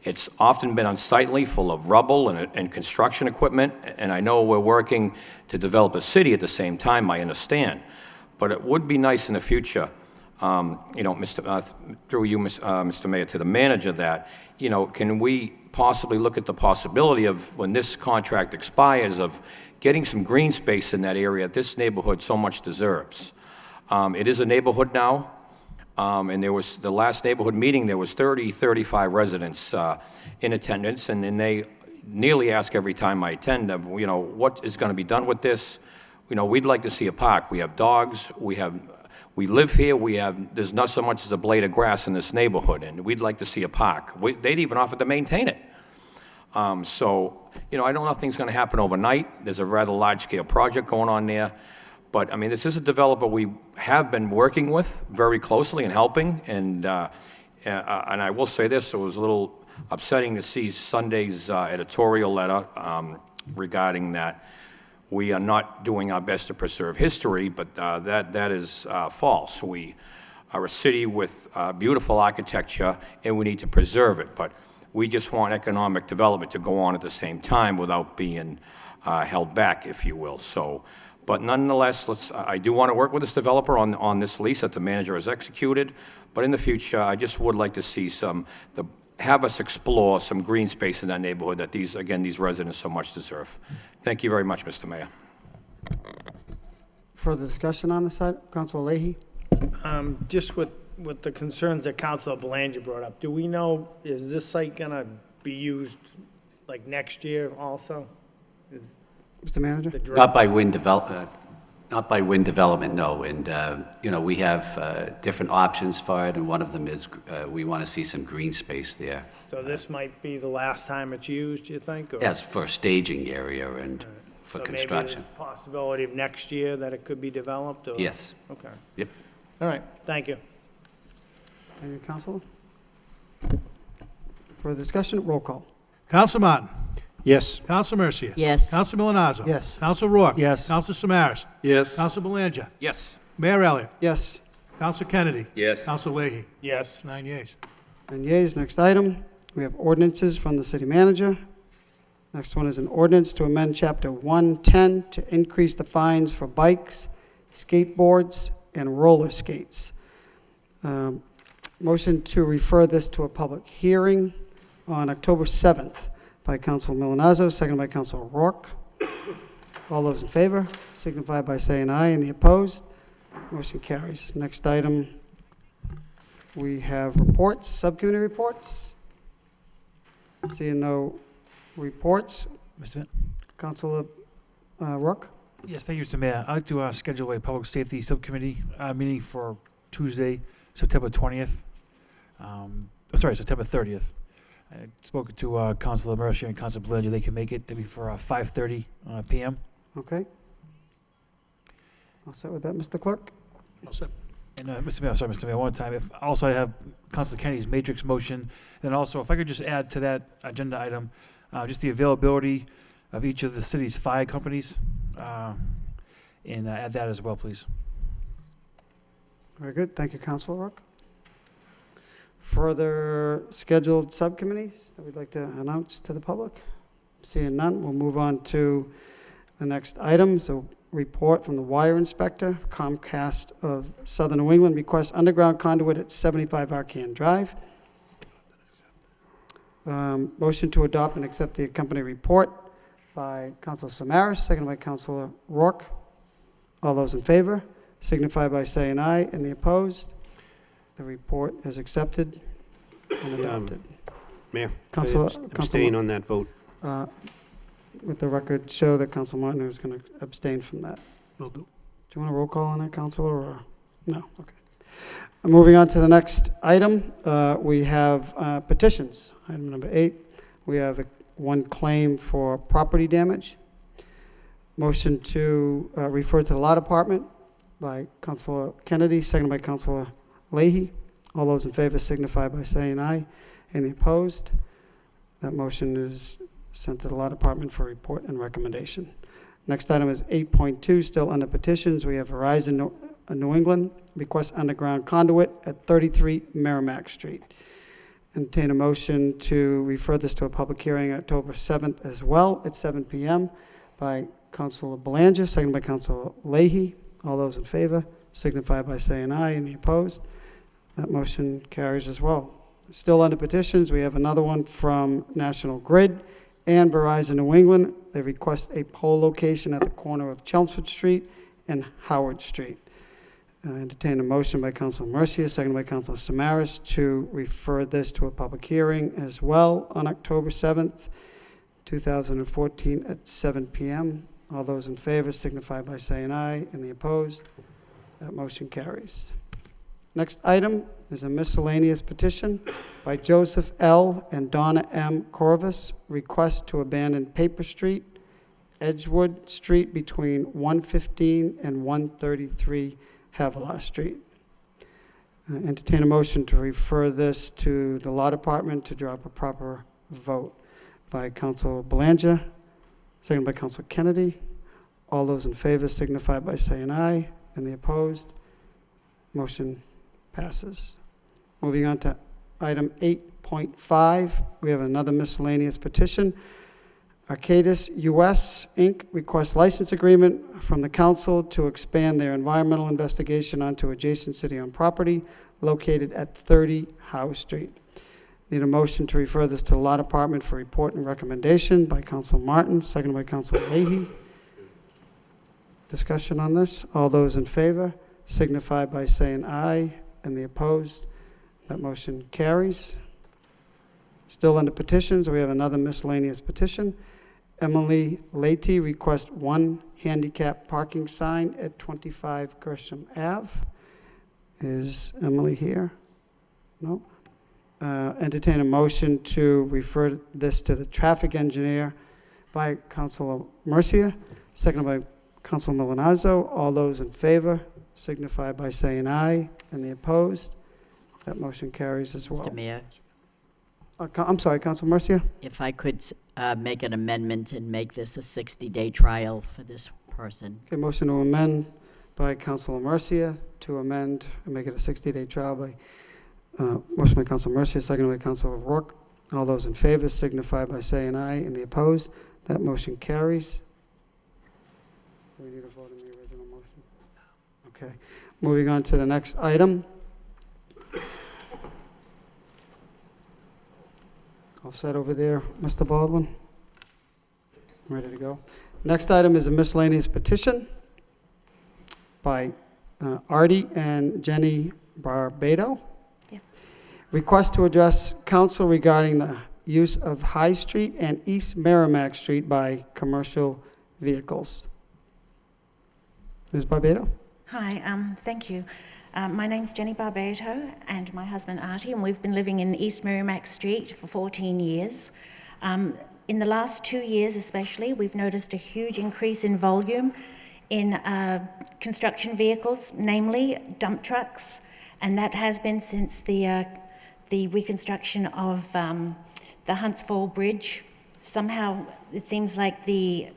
It's often been unsightly, full of rubble and construction equipment, and I know we're working to develop a city at the same time, I understand. But it would be nice in the future, through you, Mr. Mayor, to the manager, that, can we possibly look at the possibility of, when this contract expires, of getting some green space in that area that this neighborhood so much deserves. It is a neighborhood now, and there was, the last neighborhood meeting, there was 35 residents in attendance, and they nearly ask every time I attend, what is going to be done with this? We'd like to see a park. We have dogs, we live here, there's not so much as a blade of grass in this neighborhood, and we'd like to see a park. They'd even offered to maintain it. So, I don't know if things going to happen overnight. There's a rather large-scale project going on there. But, this is a developer we have been working with very closely and helping. And I will say this, it was a little upsetting to see Sunday's editorial letter regarding that we are not doing our best to preserve history, but that is false. We are a city with beautiful architecture, and we need to preserve it. But we just want economic development to go on at the same time without being held back, if you will. So, but nonetheless, I do want to work with this developer on this lease that the manager has executed. But in the future, I just would like to see have us explore some green space in that neighborhood that these residents so much deserve. Thank you very much, Mr. Mayor. Further discussion on this side? Councilor Leahy? Just with the concerns that Councilor Belanger brought up, do we know, is this site gonna be used like next year also? Is Mr. Manager? the dr- Not by wind development, no. And, we have different options for it, and one of them is we want to see some green space there. So this might be the last time it's used, you think? or- As for staging area and for So construction. maybe there's a possibility of next year that it could be developed? or- Yes. Okay. Yep. All right, thank you. Any Councilor? Further discussion? Roll call. Counsel Martin. Yes. Counsel Mercia. Yes. Counsel Milonazo. Yes. Counsel Rourke. Yes. Counsel Samaras. Yes. Counsel Belanger. Yes. Mayor Elliott. Yes. Counsel Kennedy. Yes. Counsel Leahy. Yes. 9 yeas. And yeas. Next item, we have ordinances from the city manager. Next one is an ordinance to amend Chapter 110 to increase the fines for bikes, skateboards, and roller skates. Motion to refer this to a public hearing on October 7th by Council Milonazo, seconded by Council Rourke. All those in favor signify by saying aye, and the opposed, motion carries. Next item, we have reports, subcommittee reports. Seeing no reports, Mr. Councilor Rourke? Yes, thank you, Mr. Mayor. I'd like to schedule a public safety subcommittee meeting for Tuesday, September 20th. September 30th. I spoke to Councilor Mercier and Councilor Belanger. They can make it. It'll be for 5:30 p.m. Okay. I'll start with that, Mr. Clerk. And Mr. Mayor, one time, I have Councilor Kennedy's matrix motion, and then also, if I could just add to that agenda item, just the availability of each of the city's fire companies, and add that as well, please. Very good. Thank you, Councilor Rourke. Further scheduled subcommittees that we'd like to announce to the public? Seeing none, we'll move on to the next item. So, report from the wire inspector, Comcast of Southern New England requests underground conduit at 75 Arcan Drive. Motion to adopt and accept the company report by Councilor Samaras, seconded by Councilor Rourke. All those in favor signify by saying aye, and the opposed. The report is accepted and adopted. Mayor, Councilor- abstain on that vote. With the record show that Councilor Martin is going to abstain from that. Will do. Do you want a roll call on that, Councilor, or? No? Okay. Moving on to the next item, we have petitions. Item number 8, we have one claim for property damage. Motion to refer to the law department by Councilor Kennedy, seconded by Councilor Leahy. All those in favor signify by saying aye. Any opposed? That motion is sent to the law department for report and recommendation. Next item is 8.2, still under petitions. We have Verizon New England requests underground conduit at 33 Merrimack Street. Entertain a motion to refer this to a public hearing October 7th as well at 7 p.m. by Councilor Belanger, seconded by Councilor Leahy. All those in favor signify by saying aye. Any opposed? That motion carries as well. Still under petitions, we have another one from National Grid and Verizon New England. They request a pole location at the corner of Chelmsford Street and Howard Street. Entertain a motion by Councilor Mercier, seconded by Councilor Samaras, to refer this to a public hearing as well on October 7th, 2014 at 7 p.m. All those in favor signify by saying aye, and the opposed. That motion carries. Next item is a miscellaneous petition by Joseph L. and Donna M. Corvus, request to abandon Paper Street, Edgewood Street between 115 and 133 Havilah Street. Entertain a motion to refer this to the law department to drop a proper vote by Councilor Belanger, seconded by Councilor Kennedy. All those in favor signify by saying aye, and the opposed. Motion passes. Moving on to item 8.5, we have another miscellaneous petition. Arcadis US, Inc. requests license agreement from the council to expand their environmental investigation onto adjacent city-owned property located at 30 Howe Street. Need a motion to refer this to the law department for report and recommendation by Councilor Martin, seconded by Councilor Leahy. Discussion on this? All those in favor signify by saying aye, and the opposed, that motion carries. Still under petitions, we have another miscellaneous petition. Emily Leahy requests one handicap parking sign at 25 Gresham Ave. Is Emily here? No? Entertain a motion to refer this to the traffic engineer by Councilor Mercia, seconded by Councilor Milonazo. All those in favor signify by saying aye, and the opposed, that motion carries as well. Mr. Mayor, I'm sorry, Councilor Mercia? if I could make an amendment and make this a 60-day trial for this person. Okay, motion to amend by Councilor Mercia, to amend and make it a 60-day trial by, motion by Councilor Mercia, seconded by Councilor Rourke. All those in favor signify by saying aye, and the opposed, that motion carries. Do we need a vote on the original motion? Okay, moving on to the next item. All set over there, Mr. Baldwin? Ready to go? Next item is a miscellaneous petition by Artie and Jenny Barbado. Yeah. Request to address council regarding the use of High Street and East Merrimack Street by commercial vehicles. Ms. Barbado? Hi, thank you. My name's Jenny Barbato and my husband Artie, and we've been living in East Merrimack Street for 14 years. In the last 2 years especially, we've noticed a huge increase in volume in construction vehicles, namely dump trucks, and that has been since the reconstruction of the Huntsville Bridge. Somehow it seems like the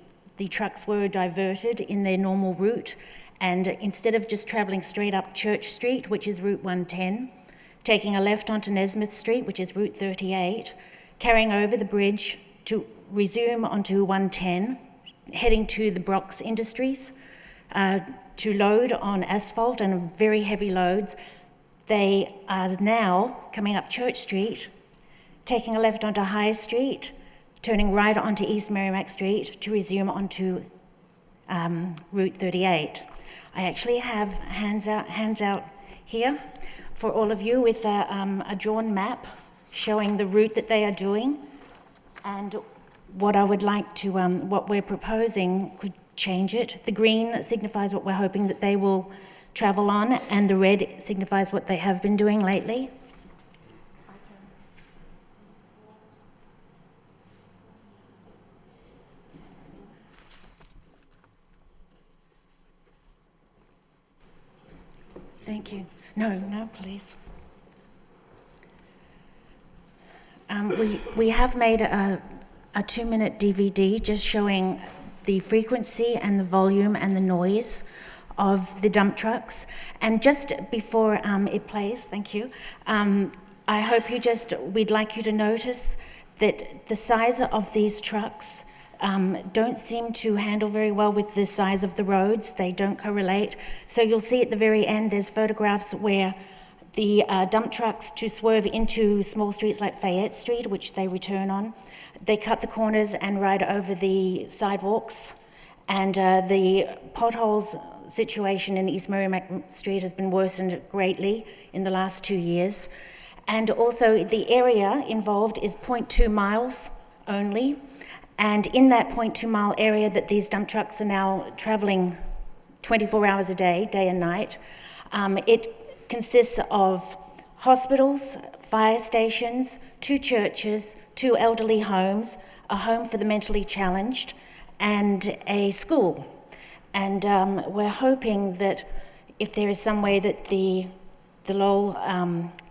trucks were diverted in their normal route, and instead of just travelling straight up Church Street, which is Route 110, taking a left onto Nesmith Street, which is Route 38, carrying over the bridge to resume onto 110, heading to the Brox Industries to load on asphalt and very heavy loads. They are now coming up Church Street, taking a left onto High Street, turning right onto East Merrimack Street to resume onto Route 38. I actually have hands out here for all of you with a drawn map showing the route that they are doing, and what I would like to, what we're proposing could change it. The green signifies what we're hoping that they will travel on, and the red signifies what they have been doing lately. Thank you. No, please. We have made a 2-minute DVD just showing the frequency and the volume and the noise of the dump trucks. And just before it plays, thank you, I hope we'd like you to notice that the size of these trucks don't seem to handle very well with the size of the roads. They don't correlate. So you'll see at the very end there's photographs where the dump trucks, to swerve into small streets like Fayette Street, which they return on, they cut the corners and ride over the sidewalks. And the potholes situation in East Merrimack Street has been worsened greatly in the last 2 years. And also the area involved is 0.2 miles only. And in that 0.2 mile area that these dump trucks are now traveling 24 hours a day, day and night, it consists of hospitals, fire stations, 2 churches, 2 elderly homes, a home for the mentally challenged, and a school. And we're hoping that if there is some way that the Lowell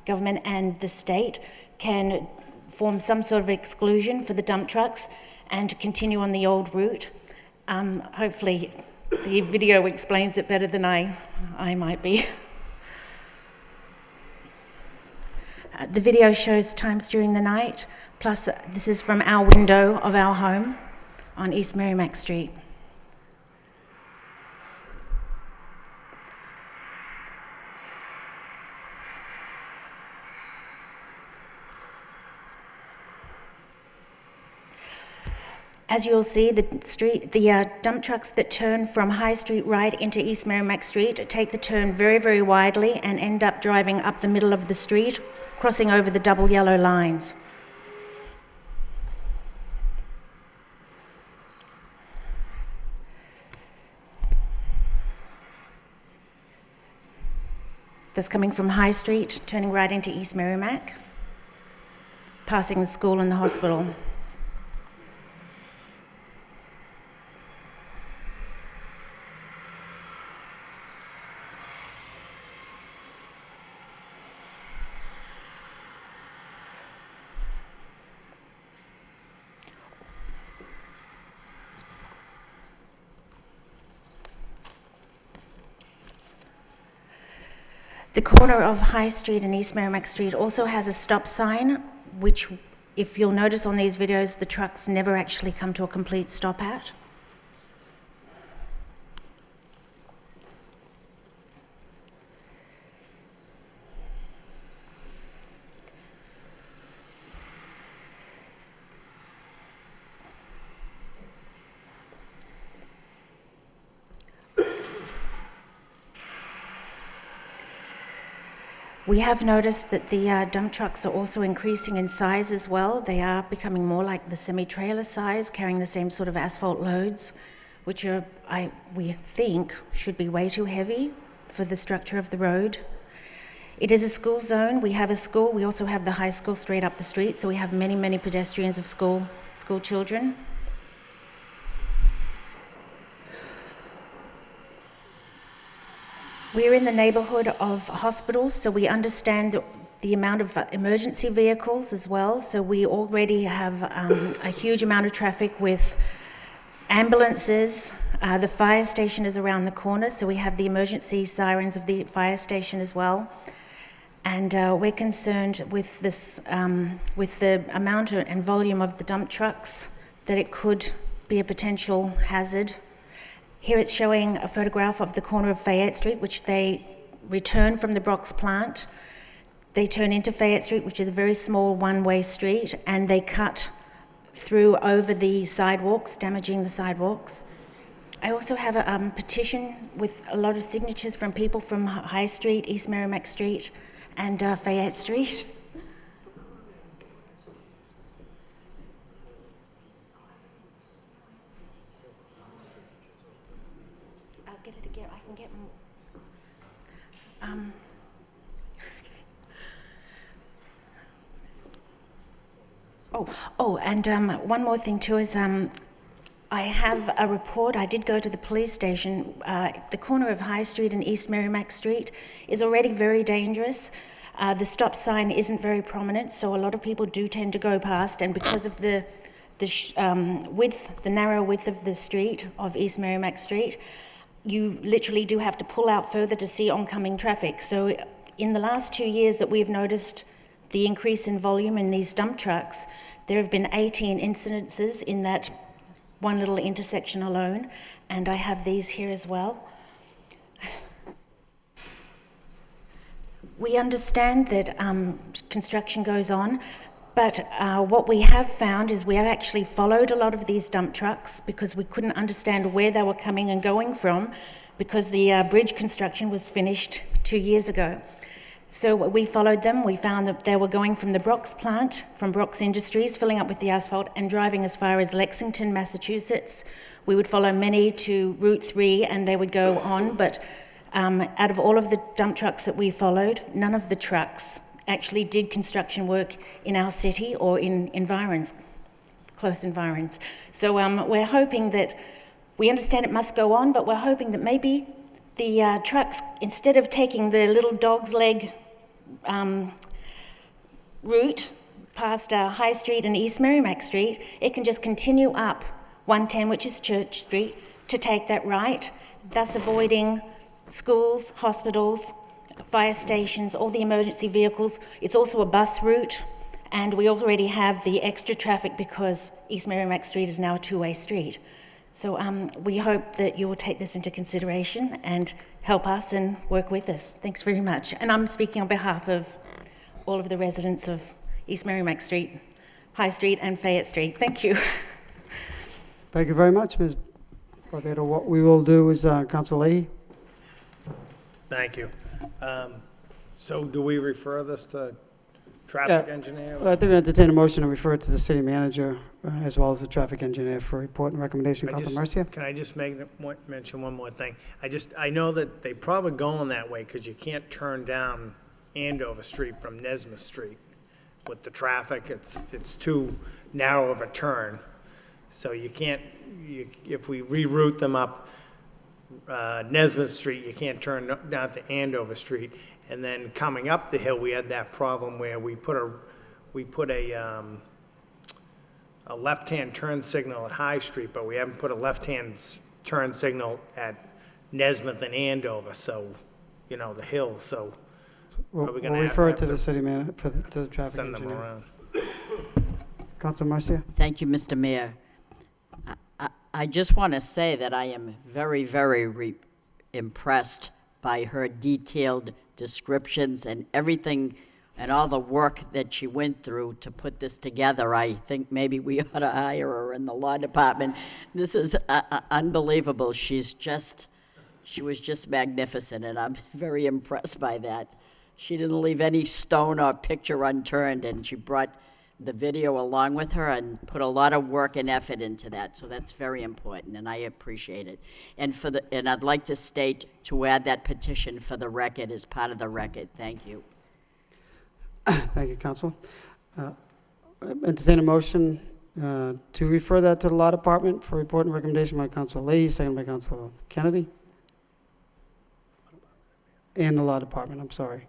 government and the state can form some sort of exclusion for the dump trucks and continue on the old route. Hopefully the video explains it better than I might be. The video shows times during the night, plus this is from our window of our home on East Merrimack Street. As you'll see, the dump trucks that turn from High Street right into East Merrimack Street take the turn very, very widely and end up driving up the middle of the street, crossing over the double yellow lines. That's coming from High Street, turning right into East Merrimack, passing the school and the hospital. The corner of High Street and East Merrimack Street also has a stop sign, which, if you'll notice on these videos, the trucks never actually come to a complete stop at. We have noticed that the dump trucks are also increasing in size as well. They are becoming more like the semi-trailer size, carrying the same sort of asphalt loads, which are, we think, should be way too heavy for the structure of the road. It is a school zone. We have a school. We also have the high school straight up the street, so we have many, many pedestrians of school children. We're in the neighbourhood of hospitals, so we understand the amount of emergency vehicles as well. So we already have a huge amount of traffic with ambulances. The fire station is around the corner, so we have the emergency sirens of the fire station as well. And we're concerned with this, with the amount and volume of the dump trucks, that it could be a potential hazard. Here it's showing a photograph of the corner of Fayette Street, which they return from the Brox plant. They turn into Fayette Street, which is a very small one-way street, and they cut through over the sidewalks, damaging the sidewalks. I also have a petition with a lot of signatures from people from High Street, East Merrimack Street, and Fayette Street. I'll get it again. I can get more. And one more thing too is I have a report. I did go to the police station. The corner of High Street and East Merrimack Street is already very dangerous. The stop sign isn't very prominent, so a lot of people do tend to go past, and because of the narrow width of the street of East Merrimack Street, you literally do have to pull out further to see oncoming traffic. So in the last 2 years that we've noticed the increase in volume in these dump trucks, there have been 18 incidences in that one little intersection alone, and I have these here as well. We understand that construction goes on, but what we have found is we have actually followed a lot of these dump trucks because we couldn't understand where they were coming and going from, because the bridge construction was finished 2 years ago. So we followed them. We found that they were going from the Brox plant, from Brox Industries, filling up with the asphalt and driving as far as Lexington, Massachusetts. We would follow many to Route 3 and they would go on, but out of all of the dump trucks that we followed, none of the trucks actually did construction work in our city or in environs, close environs. So we're hoping that, we understand it must go on, but we're hoping that maybe the trucks, instead of taking the little dog's leg route past High Street and East Merrimack Street, it can just continue up 110, which is Church Street, to take that right, thus avoiding schools, hospitals, fire stations, all the emergency vehicles. It's also a bus route, and we already have the extra traffic because East Merrimack Street is now a two-way street. So we hope that you will take this into consideration and help us and work with us. Thanks very much. And I'm speaking on behalf of all of the residents of East Merrimack Street, High Street and Fayette Street. Thank you. Thank you very much, Ms. Barbato. What we will do is, Council Leahy? Thank you. So do we refer this to traffic engineer? Well, I think we entertain a motion to refer it to the city manager as well as the traffic engineer for report and recommendation. Council Mercia? Can I just mention one more thing? I know that they probably going that way because you can't turn down Andover Street from Nesmith Street with the traffic. It's too narrow of a turn. So you can't, if we reroute them up Nesmith Street, you can't turn down to Andover Street. And then coming up the hill, we had that problem where we put a left-hand turn signal at High Street, but we haven't put a left-hand turn signal at Nesmith and Andover, so, the hill, so. We'll are we gonna refer it have to the city manager, to the traffic send them engineer. around? Council Mercia? Thank you, Mr. Mayor. I just want to say that I am very, very impressed by her detailed descriptions and everything and all the work that she went through to put this together. I think maybe we ought to hire her in the law department. This is unbelievable. She was just magnificent, and I'm very impressed by that. She didn't leave any stone or picture unturned, and she brought the video along with her and put a lot of work and effort into that. So that's very important, and I appreciate it. And I'd like to state to add that petition for the record as part of the record. Thank you. Thank you, Council. Entertain a motion to refer that to the law department for report and recommendation by Council Lee, second by Council Kennedy. And the law department, I'm sorry.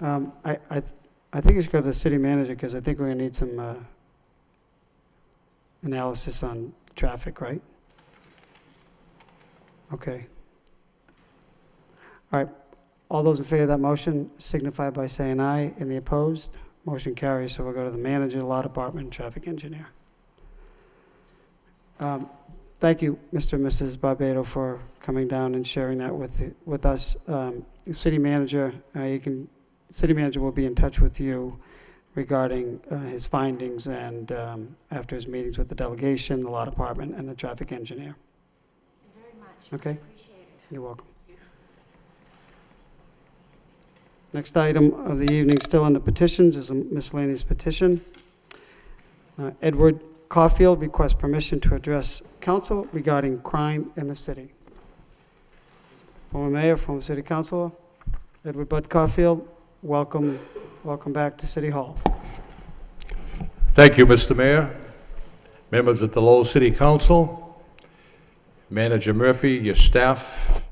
I think you should go to the city manager because I think we're going to need some analysis on traffic, right? Okay. All right. All those in favor of that motion signify by saying aye. And the opposed, motion carries. So we'll go to the manager, law department, traffic engineer. Thank you, Mr. and Mrs. Barbato, for coming down and sharing that with us. The city manager, city manager will be in touch with you regarding his findings and after his meetings with the delegation, the law department, and the traffic engineer. Thank you very much. Okay? Appreciate it. You're welcome. Next item of the evening, still under petitions, is a miscellaneous petition. Edward Caulfield requests permission to address council regarding crime in the city. Former mayor, former city councilor, Edward Bud Caulfield, welcome back to City Hall. Thank you, Mr. Mayor, members of the Lowell City Council, Manager Murphy, your staff,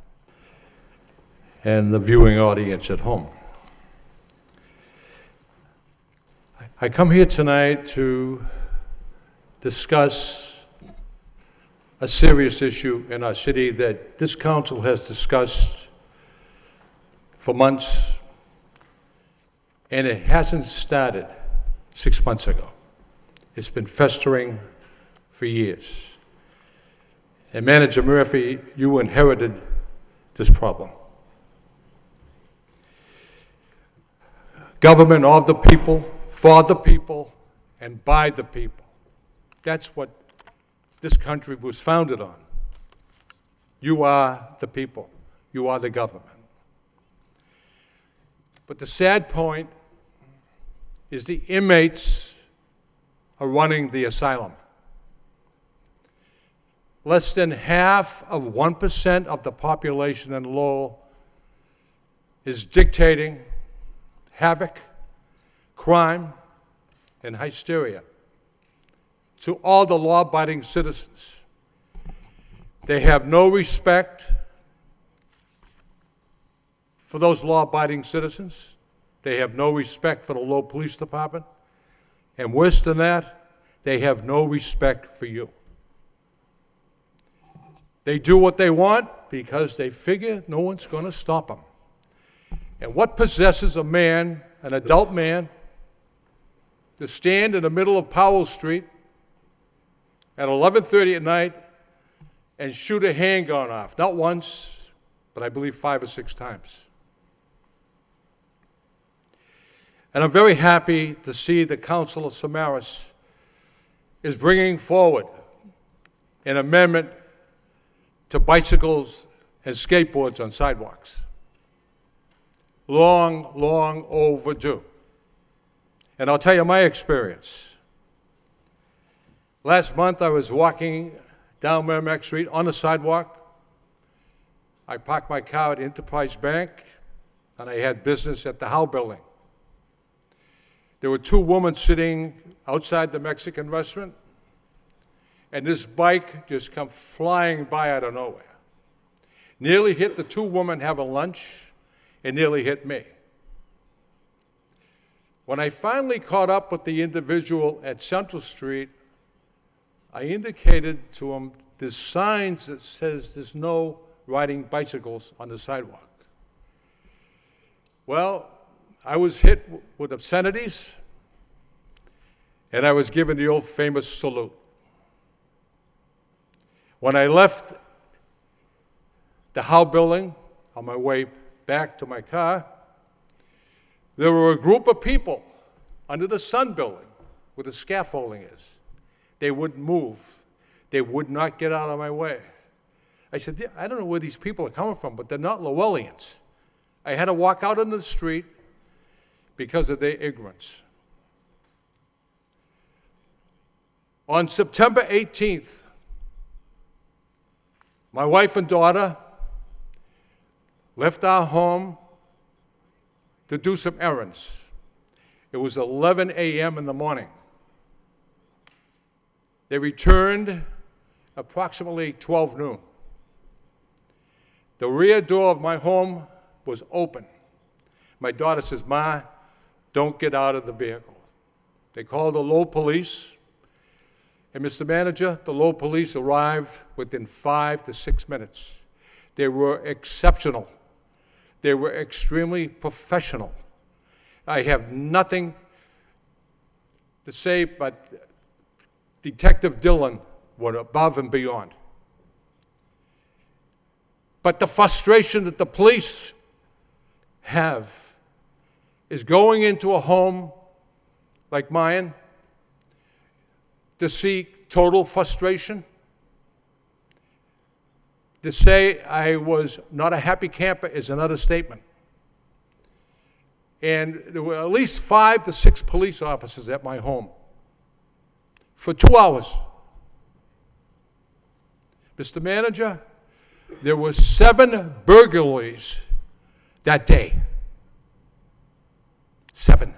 and the viewing audience at home. I come here tonight to discuss a serious issue in our city that this council has discussed for months, and it hasn't started 6 months ago. It's been festering for years. And Manager Murphy, you inherited this problem. Government of the people, for the people, and by the people. That's what this country was founded on. You are the people. You are the government. But the sad point is the inmates are running the asylum. Less than half of 1% of the population in Lowell is dictating havoc, crime, and hysteria to all the law-abiding citizens. They have no respect for those law-abiding citizens. They have no respect for the Lowell Police Department. And worse than that, they have no respect for you. They do what they want because they figure no one's going to stop them. And what possesses a man, an adult man, to stand in the middle of Powell Street at 11:30 at night and shoot a handgun off? Not once, but I believe 5 or 6 times. And I'm very happy to see that Councilor Samaras is bringing forward an amendment to bicycles and skateboards on sidewalks. Long, long overdue. And I'll tell you my experience. Last month, I was walking down Merrimack Street on the sidewalk. I parked my car at Enterprise Bank, and I had business at the Howe Building. There were two women sitting outside the Mexican restaurant, and this bike just come flying by out of nowhere. Nearly hit the two women having lunch, and nearly hit me. When I finally caught up with the individual at Central Street, I indicated to him there's signs that says there's no riding bicycles on the sidewalk. Well, I was hit with obscenities, and I was given the old famous salute. When I left the Howe Building on my way back to my car, there were a group of people under the Sun Building where the scaffolding is. They wouldn't move. They would not get out of my way. I said, "Yeah, I don't know where these people are coming from, but they're not Lowellians." I had to walk out into the street because of their ignorance. On September 18th, my wife and daughter left our home to do some errands. It was 11 a.m. in the morning. They returned approximately 12 noon. The rear door of my home was open. My daughter says, "Ma, don't get out of the vehicle." They called the Lowell police, and Mr. Manager, the Lowell police arrived within 5 to 6 minutes. They were exceptional. They were extremely professional. I have nothing to say, but Detective Dillon went above and beyond. But the frustration that the police have is going into a home like mine to see total frustration. To say I was not a happy camper is another statement. And there were at least 5 to 6 police officers at my home for 2 hours. Mr. Manager, there were 7 burglaries that day. 7.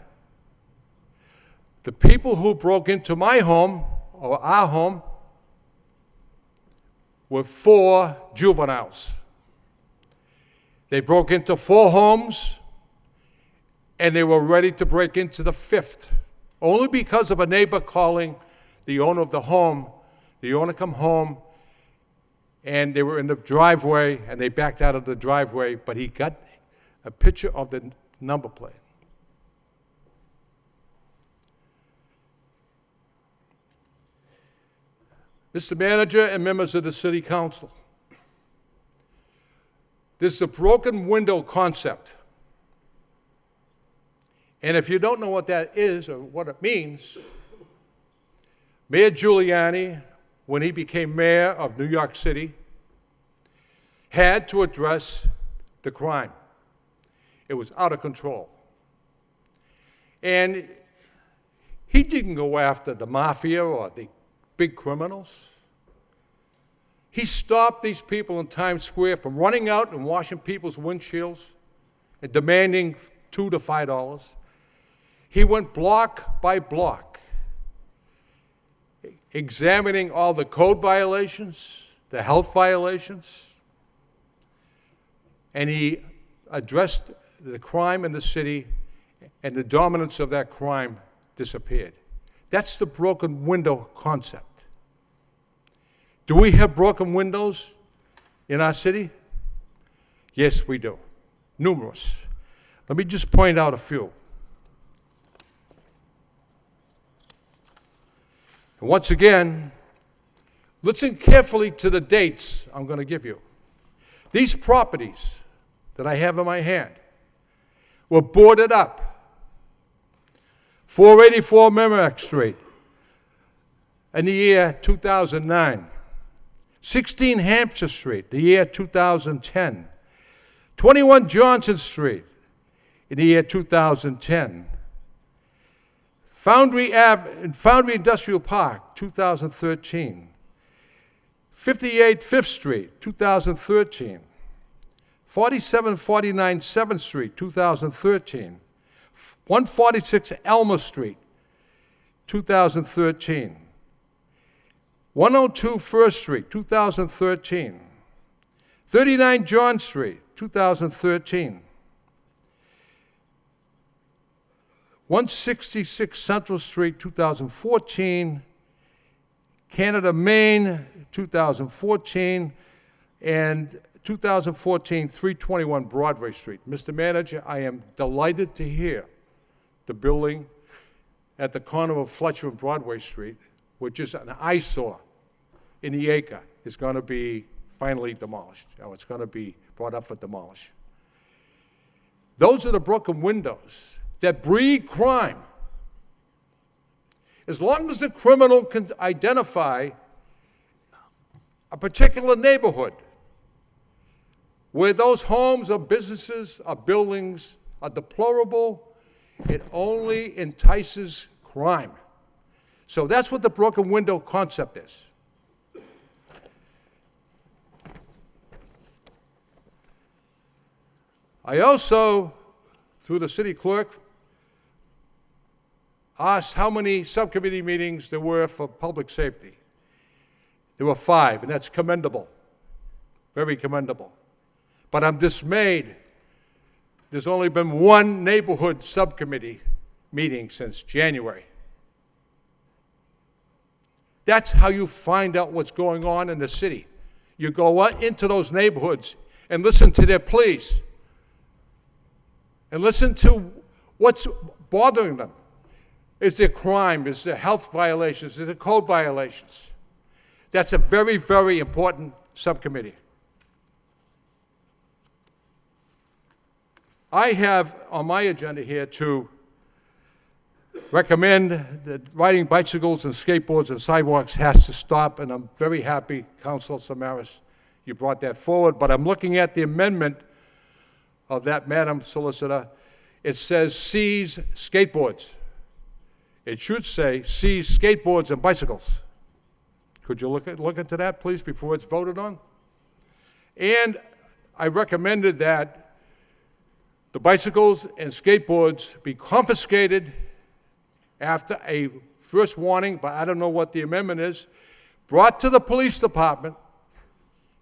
The people who broke into my home, or our home, were 4 juveniles. They broke into 4 homes, and they were ready to break into the 5th, only because of a neighbor calling the owner of the home. The owner come home, and they were in the driveway, and they backed out of the driveway, but he got a picture of the number plate. Mr. Manager and members of the City Council, this is a broken window concept. And if you don't know what that is or what it means, Mayor Giuliani, when he became mayor of New York City, had to address the crime. It was out of control. And he didn't go after the mafia or the big criminals. He stopped these people in Times Square from running out and washing people's windshields and demanding $2 to $5. He went block by block, examining all the code violations, the health violations, and he addressed the crime in the city, and the dominance of that crime disappeared. That's the broken window concept. Do we have broken windows in our city? Yes, we do. Numerous. Let me just point out a few. And once again, listen carefully to the dates I'm going to give you. These properties that I have in my hand were boarded up. 484 Merrimack Street, in the year 2009. 16 Hampshire Street, the year 2010. 21 Johnson Street, in the year 2010. Foundry Industrial Park, 2013. 58 Fifth Street, 2013. 4749 7th Street, 2013. 146 Elmer Street, 2013. 102 First Street, 2013. 39 John Street, 2013. 166 Central Street, 2014. Canada, Maine, 2014. And 2014, 321 Broadway Street. Mr. Manager, I am delighted to hear the building at the corner of Fletcher and Broadway Street, which is an eyesore in the acre, is going to be finally demolished. It's going to be brought up for demolish. Those are the broken windows that breed crime. As long as the criminal can identify a particular neighborhood where those homes or businesses or buildings are deplorable, it only entices crime. So that's what the broken window concept is. I also, through the city clerk, asked how many subcommittee meetings there were for public safety. There were 5, and that's commendable, very commendable. But I'm dismayed. There's only been 1 neighborhood subcommittee meeting since January. That's how you find out what's going on in the city. You go into those neighborhoods and listen to their pleas. And listen to what's bothering them. Is there crime? Is there health violations? Is there code violations? That's a very, very important subcommittee. I have on my agenda here to recommend that riding bicycles and skateboards and sidewalks has to stop, and I'm very happy, Councilor Samaras, you brought that forward, but I'm looking at the amendment of that, Madam Solicitor. It says seize skateboards. It should say seize skateboards and bicycles. Could you look into that, please, before it's voted on? And I recommended that the bicycles and skateboards be confiscated after a first warning, but I don't know what the amendment is, brought to the police department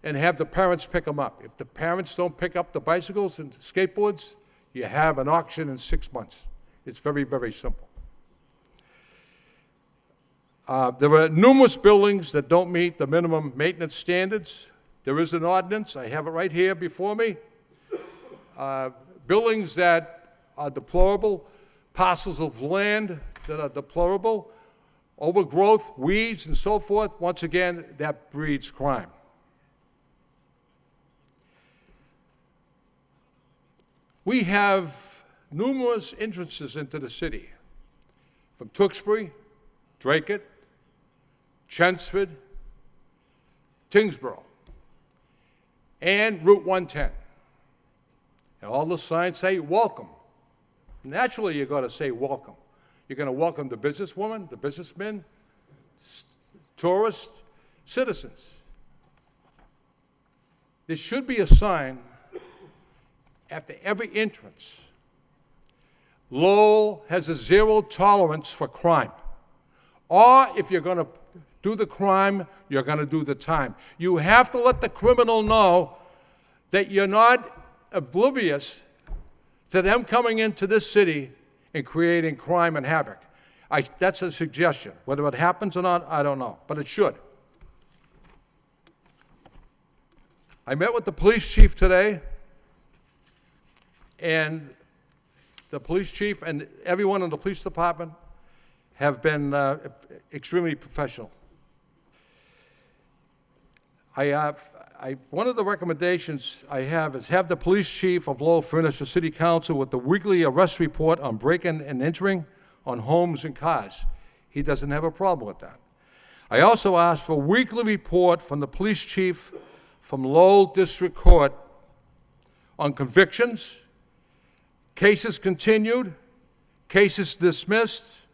and have the parents pick them up. If the parents don't pick up the bicycles and skateboards, you have an auction in 6 months. It's very, very simple. There are numerous buildings that don't meet the minimum maintenance standards. There is an ordinance, I have it right here before me. Buildings that are deplorable, parcels of land that are deplorable, overgrowth, weeds, and so forth. Once again, that breeds crime. We have numerous entrances into the city, from Tewksbury, Draycott, Chelmsford, Tingsboro, and Route 110. And all the signs say welcome. Naturally, you're going to say welcome. You're going to welcome the businesswoman, the businessmen, tourists, citizens. There should be a sign after every entrance. Lowell has a zero tolerance for crime. Or if you're going to do the crime, you're going to do the time. You have to let the criminal know that you're not oblivious to them coming into this city and creating crime and havoc. That's a suggestion. Whether it happens or not, I don't know, but it should. I met with the police chief today, and the police chief and everyone in the police department have been extremely professional. One of the recommendations I have is have the police chief of Lowell furnish the city council with the weekly arrest report on break-in and entering on homes and cars. He doesn't have a problem with that. I also asked for a weekly report from the police chief from Lowell District Court on convictions, cases continued, cases dismissed,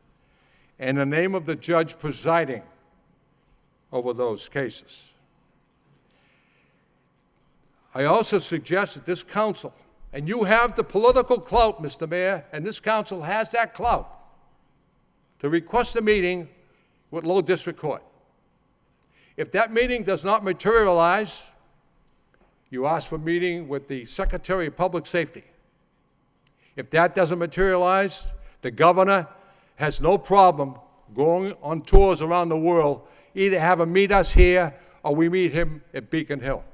and the name of the judge presiding over those cases. I also suggest that this council, and you have the political clout, Mr. Mayor, and this council has that clout, to request a meeting with Lowell District Court. If that meeting does not materialize, you ask for a meeting with the Secretary of Public Safety. If that doesn't materialize, the governor has no problem going on tours around the world, either have him meet us here or we meet him at Beacon Hill.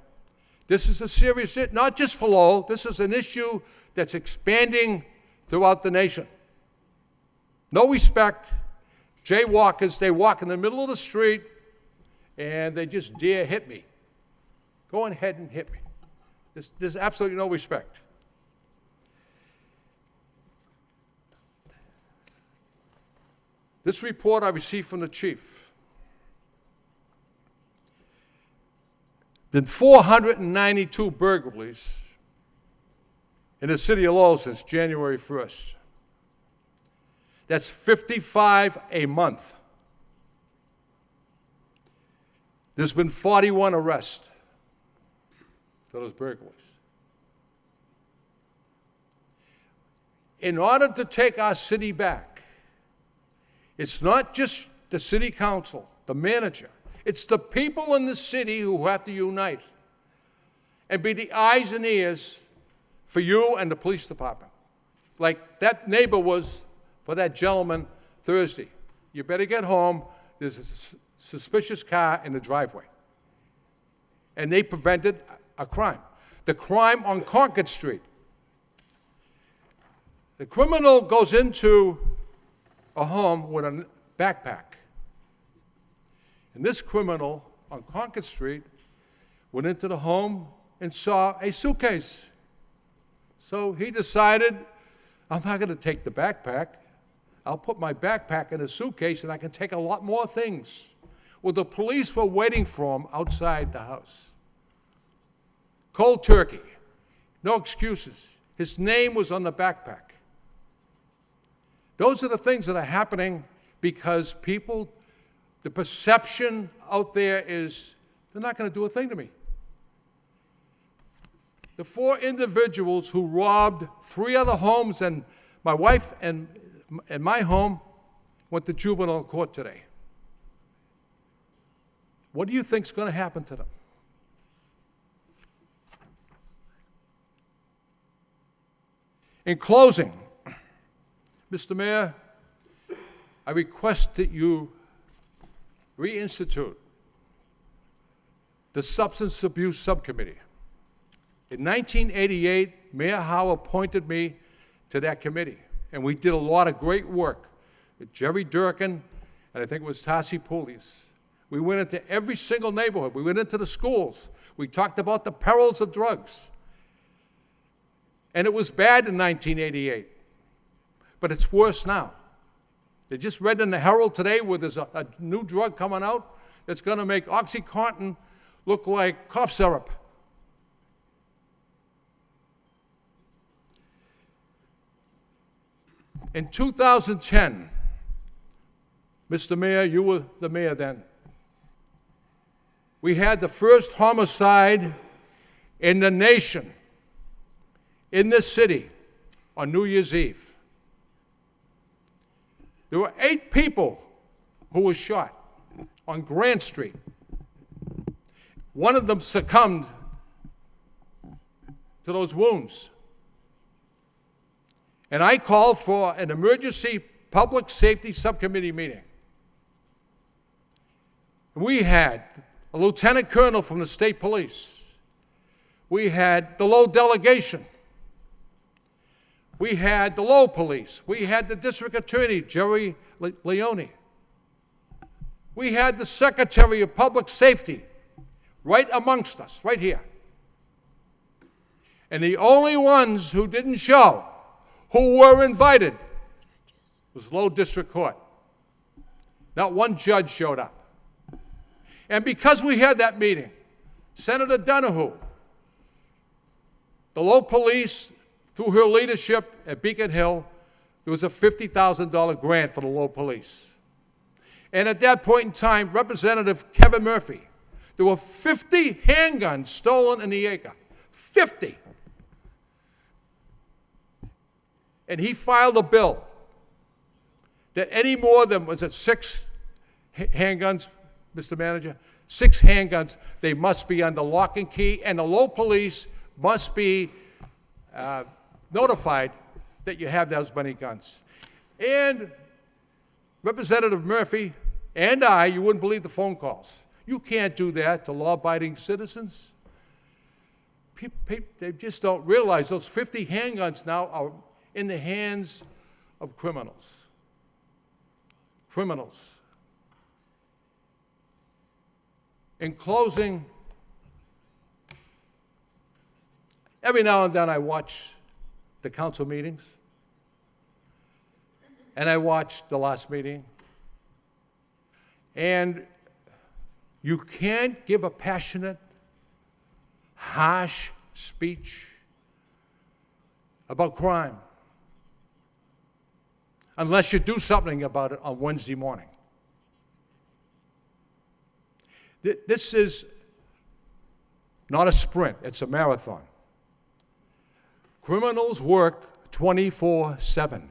This is a serious issue, not just for Lowell. This is an issue that's expanding throughout the nation. No respect. Jaywalkers, they walk in the middle of the street and they just dare hit me. Go ahead and hit me. There's absolutely no respect. This report I received from the chief. Been 492 burglaries in the city of Lowell since January 1st. That's 55 a month. There's been 41 arrests for those burglaries. In order to take our city back, it's not just the city council, the manager. It's the people in the city who have to unite and be the eyes and ears for you and the police department. Like that neighbor was for that gentleman Thursday. You better get home. There's a suspicious car in the driveway. And they prevented a crime. The crime on Concord Street. The criminal goes into a home with a backpack. And this criminal on Concord Street went into the home and saw a suitcase. So he decided, I'm not going to take the backpack. I'll put my backpack in a suitcase and I can take a lot more things. Well, the police were waiting for him outside the house. Cold turkey. No excuses. His name was on the backpack. Those are the things that are happening because people, the perception out there is, they're not going to do a thing to me. The 4 individuals who robbed 3 other homes and my wife and my home went to juvenile court today. What do you think is going to happen to them? In closing, Mr. Mayor, I request that you reinstitute the Substance Abuse Subcommittee. In 1988, Mayor Howe appointed me to that committee, and we did a lot of great work with Jerry Durkin, and I think it was Tassi Poulias. We went into every single neighborhood. We went into the schools. We talked about the perils of drugs. And it was bad in 1988, but it's worse now. They just read in the Herald today where there's a new drug coming out that's going to make OxyContin look like cough syrup. In 2010, Mr. Mayor, you were the mayor then, we had the first homicide in the nation, in this city, on New Year's Eve. There were 8 people who were shot on Grant Street. One of them succumbed to those wounds. And I called for an emergency public safety subcommittee meeting. We had a lieutenant colonel from the state police. We had the Lowell delegation. We had the Lowell police. We had the district attorney, Jerry Leone. We had the secretary of public safety right amongst us, right here. And the only ones who didn't show, who were invited, was Lowell District Court. Not one judge showed up. And because we had that meeting, Senator Donahue, the Lowell Police, through her leadership at Beacon Hill, there was a $50,000 grant for the Lowell Police. And at that point in time, Representative Kevin Murphy, there were 50 handguns stolen in the acre. 50. And he filed a bill that any more than, was it 6 handguns, Mr. Manager? 6 handguns, they must be under lock and key, and the Lowell Police must be notified that you have those many guns. And Representative Murphy and I, you wouldn't believe the phone calls. You can't do that to law-abiding citizens. They just don't realize those 50 handguns now are in the hands of criminals. Criminals. In closing, every now and then I watch the council meetings, and I watched the last meeting, and you can't give a passionate, harsh speech about crime unless you do something about it on Wednesday morning. This is not a sprint, it's a marathon. Criminals work 24/7.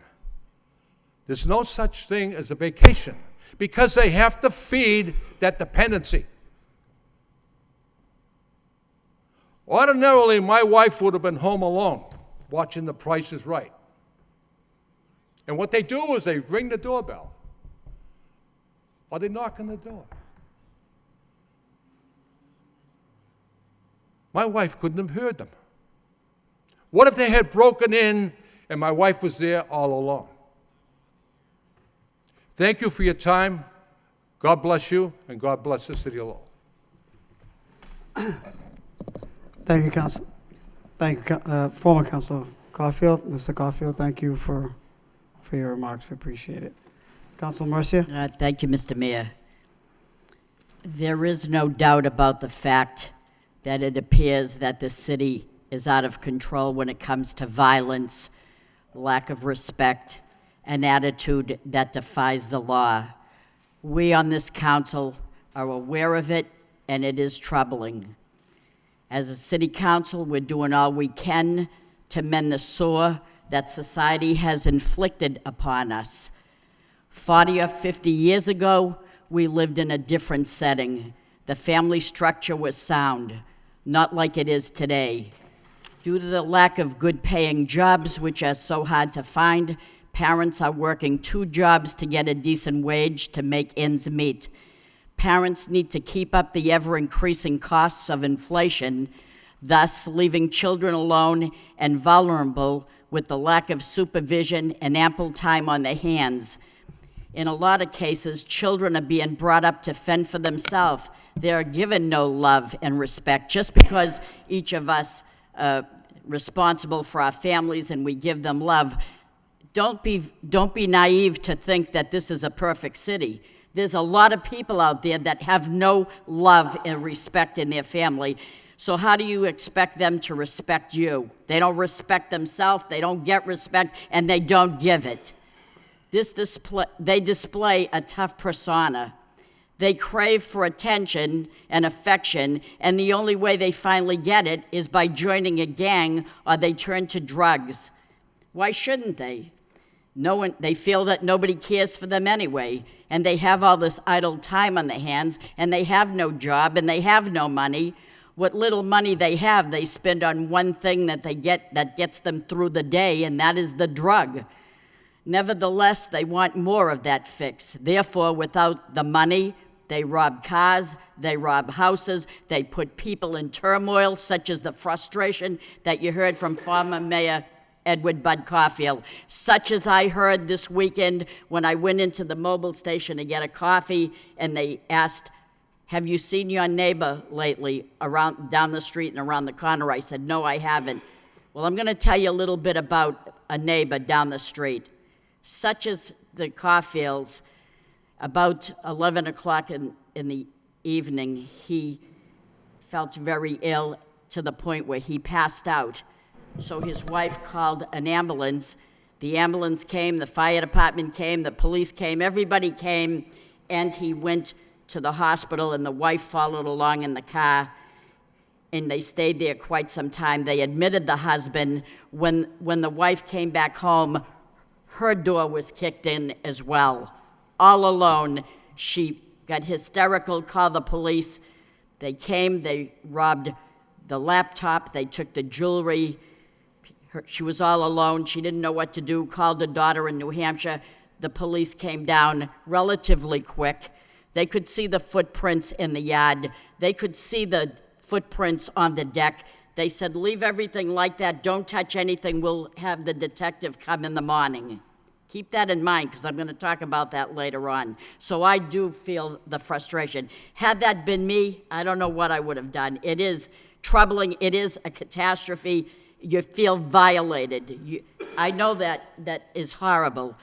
There's no such thing as a vacation because they have to feed that dependency. Ordinarily, my wife would have been home alone watching The Price is Right. And what they do is they ring the doorbell or they knock on the door. My wife couldn't have heard them. What if they had broken in and my wife was there all alone? Thank you for your time. God bless you, and God bless the city of Lowell. Thank you, Council. Thank you, former Councilor Garfield. Mr. Garfield, thank you for your remarks. We appreciate it. Councilor Mercia? Thank you, Mr. Mayor. There is no doubt about the fact that it appears that the city is out of control when it comes to violence, lack of respect, an attitude that defies the law. We on this council are aware of it, and it is troubling. As a city council, we're doing all we can to mend the sore that society has inflicted upon us. 40 or 50 years ago, we lived in a different setting. The family structure was sound, not like it is today. Due to the lack of good-paying jobs, which are so hard to find, parents are working 2 jobs to get a decent wage to make ends meet. Parents need to keep up the ever-increasing costs of inflation, thus leaving children alone and vulnerable with the lack of supervision and ample time on their hands. In a lot of cases, children are being brought up to fend for themselves. They are given no love and respect just because each of us responsible for our families and we give them love. Don't be naive to think that this is a perfect city. There's a lot of people out there that have no love and respect in their family. So how do you expect them to respect you? They don't respect themselves, they don't get respect, and they don't give it. They display a tough persona. They crave for attention and affection, and the only way they finally get it is by joining a gang or they turn to drugs. Why shouldn't they? They feel that nobody cares for them anyway, and they have all this idle time on their hands, and they have no job, and they have no money. What little money they have, they spend on one thing that gets them through the day, and that is the drug. Nevertheless, they want more of that fix. Therefore, without the money, they rob cars, they rob houses, they put people in turmoil, such as the frustration that you heard from former Mayor Edward Bud Caulfield, such as I heard this weekend when I went into the mobile station to get a coffee, and they asked, "Have you seen your neighbor lately down the street and around the corner?" I said, "No, I haven't." Well, I'm going to tell you a little bit about a neighbor down the street. Such as the Caulfields, about 11 o'clock in the evening, he felt very ill to the point where he passed out. So his wife called an ambulance. The ambulance came, the fire department came, the police came, everybody came, and he went to the hospital, and the wife followed along in the car, and they stayed there quite some time. They admitted the husband. When the wife came back home, her door was kicked in as well. All alone, she got hysterical, called the police. They came, they robbed the laptop, they took the jewelry. She was all alone, she didn't know what to do, called her daughter in New Hampshire. The police came down relatively quick. They could see the footprints in the yard. They could see the footprints on the deck. They said, leave everything like that, don't touch anything, we'll have the detective come in the morning. Keep that in mind, because I'm going to talk about that later on. So I do feel the frustration. Had that been me, I don't know what I would have done. It is troubling. It is a catastrophe. You feel violated. I know that is horrible.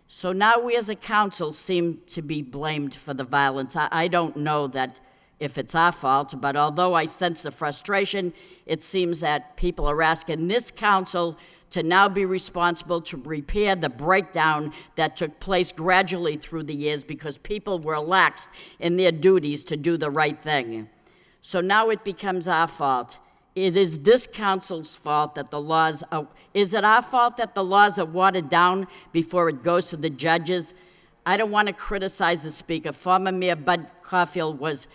So now we as a council seem to be blamed for the violence. I don't know that if it's our fault, but although I sense the frustration, it seems that people are asking this council to now be responsible to repair the breakdown that took place gradually through the years because people were lax in their duties to do the right thing. So now it becomes our fault. It is this council's fault that the laws are, is it our fault that the laws are watered down before it goes to the judges? I don't want to criticize the speaker. Former Mayor Bud Caulfield was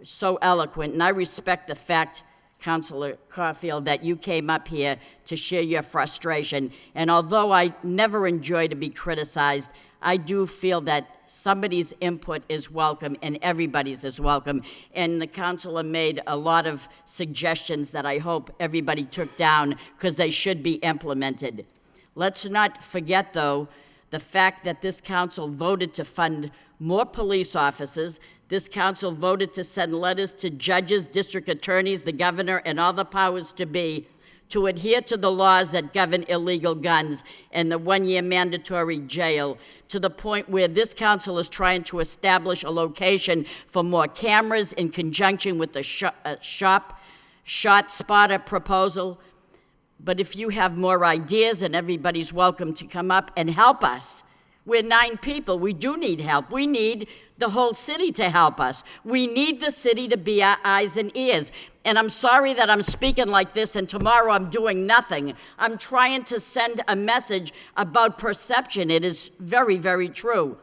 so eloquent, and I respect the fact, Councilor Caulfield, that you came up here to share your frustration. And although I never enjoy to be criticized, I do feel that somebody's input is welcome and everybody's is welcome. And the councilor made a lot of suggestions that I hope everybody took down because they should be implemented. Let's not forget, though, the fact that this council voted to fund more police officers. This council voted to send letters to judges, district attorneys, the governor, and all the powers to be to adhere to the laws that govern illegal guns and the one-year mandatory jail, to the point where this council is trying to establish a location for more cameras in conjunction with the shot spotter proposal. But if you have more ideas, and everybody's welcome to come up and help us. We're 9 people. We do need help. We need the whole city to help us. We need the city to be our eyes and ears. And I'm sorry that I'm speaking like this and tomorrow I'm doing nothing. I'm trying to send a message about perception. It is very, very true.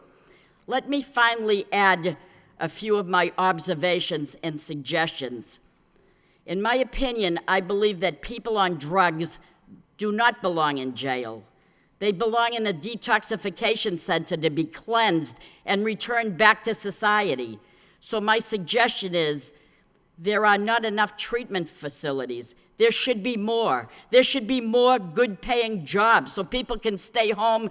Let me finally add a few of my observations and suggestions. In my opinion, I believe that people on drugs do not belong in jail. They belong in a detoxification center to be cleansed and returned back to society. So my suggestion is there are not enough treatment facilities. There should be more. There should be more good-paying jobs so people can stay home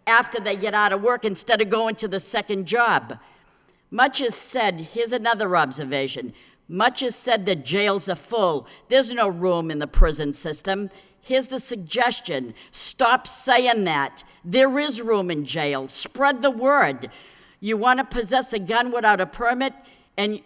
after they get out of work instead of going to the second job. Much is said, here's another observation, much is said that jails are full. There's no room in the prison system. Here's the suggestion. Stop saying that. There is room in jail. Spread the word. You want to possess a gun without a permit, and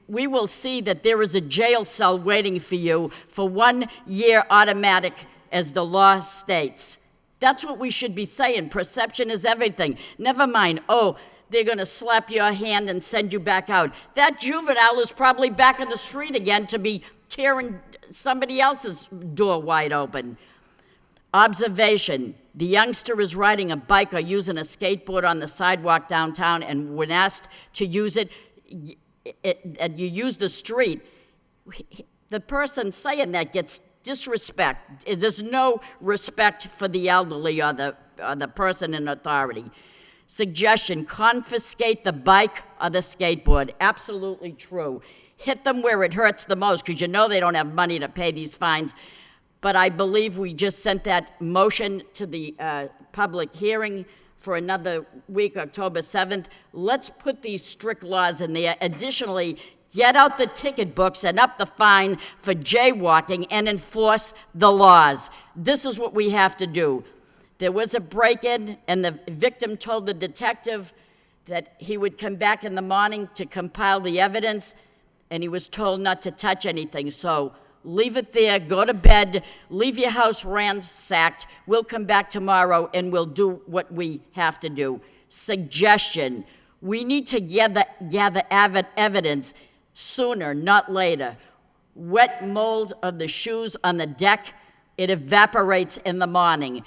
we will see that there is a jail cell waiting for you for 1 year automatic, as the law states. That's what we should be saying. Perception is everything. Never mind, oh, they're going to slap your hand and send you back out. That juvenile is probably back in the street again to be tearing somebody else's door wide open. Observation. The youngster is riding a bike or using a skateboard on the sidewalk downtown, and when asked to use it, and you use the street, the person saying that gets disrespect. There's no respect for the elderly or the person in authority. Suggestion, confiscate the bike or the skateboard. Absolutely true. Hit them where it hurts the most, because you know they don't have money to pay these fines. But I believe we just sent that motion to the public hearing for another week, October 7th. Let's put these strict laws in there. Additionally, get out the ticket books and up the fine for jaywalking and enforce the laws. This is what we have to do. There was a break-in, and the victim told the detective that he would come back in the morning to compile the evidence, and he was told not to touch anything. So leave it there, go to bed, leave your house ransacked. We'll come back tomorrow and we'll do what we have to do. Suggestion, we need to gather evidence sooner, not later. Wet mold of the shoes on the deck, it evaporates in the morning.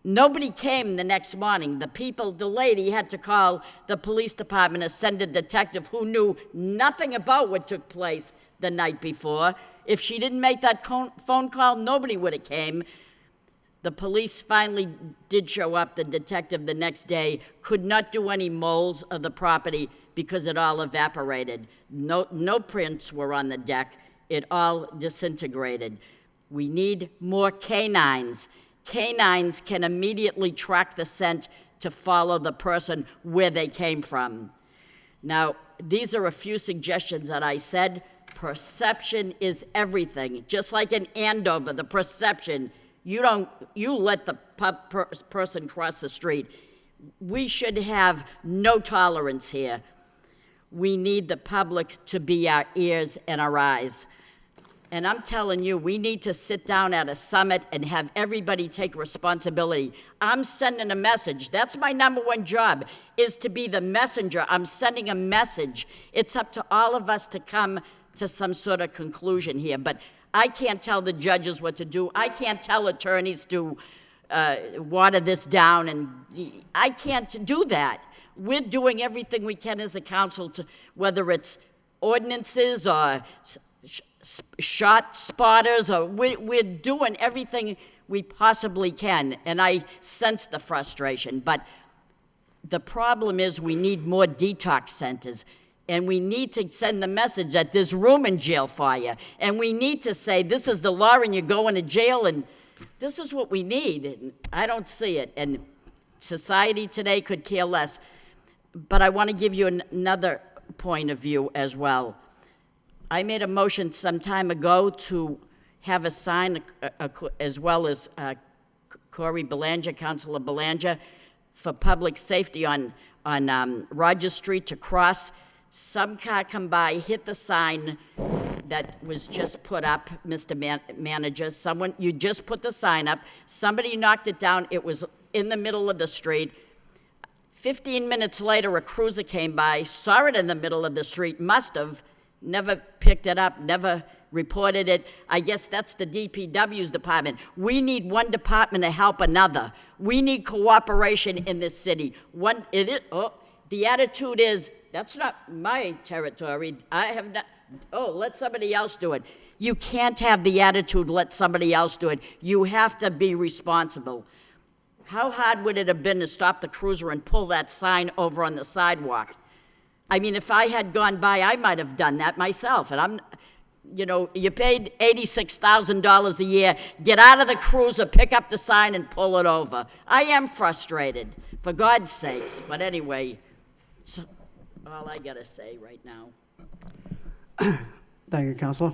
Nobody came the next morning. The lady had to call the police department and send a detective who knew nothing about what took place the night before. If she didn't make that phone call, nobody would have came. The police finally did show up. The detective the next day could not do any molds of the property because it all evaporated. No prints were on the deck. It all disintegrated. We need more canines. Canines can immediately track the scent to follow the person where they came from. Now, these are a few suggestions that I said. Perception is everything. Just like in Andover, the perception, you let the person cross the street. We should have no tolerance here. We need the public to be our ears and our eyes. And I'm telling you, we need to sit down at a summit and have everybody take responsibility. I'm sending a message. That's my number one job, is to be the messenger. I'm sending a message. It's up to all of us to come to some sort of conclusion here. But I can't tell the judges what to do. I can't tell attorneys to water this down, and I can't do that. We're doing everything we can as a council, to, whether it's ordinances or shot spotters, or we're doing everything we possibly can, and I sense the frustration. But the problem is we need more detox centers, and we need to send the message that there's room in jail for you, and we need to say this is the law and you're going to jail, and this is what we need. And I don't see it, and society today could care less. But I want to give you another point of view as well. I made a motion some time ago to have a sign, as well as Corey Belanger, Councilor Belanger, for public safety on Rogers Street to cross. Some car come by, hit the sign that was just put up, Mr. Manager. You just put the sign up. Somebody knocked it down. It was in the middle of the street. 15 minutes later, a cruiser came by, saw it in the middle of the street, must have, never picked it up, never reported it. I guess that's the DPW's department. We need one department to help another. We need cooperation in this city. The attitude is, that's not my territory. I have not, let somebody else do it. You can't have the attitude, let somebody else do it. You have to be responsible. How hard would it have been to stop the cruiser and pull that sign over on the sidewalk? I mean, if I had gone by, I might have done that myself. And you paid $86,000 a year, get out of the cruiser, pick up the sign, and pull it over. I am frustrated, for God's sakes. But anyway, that's all I gotta say right now. Thank you, Councilor.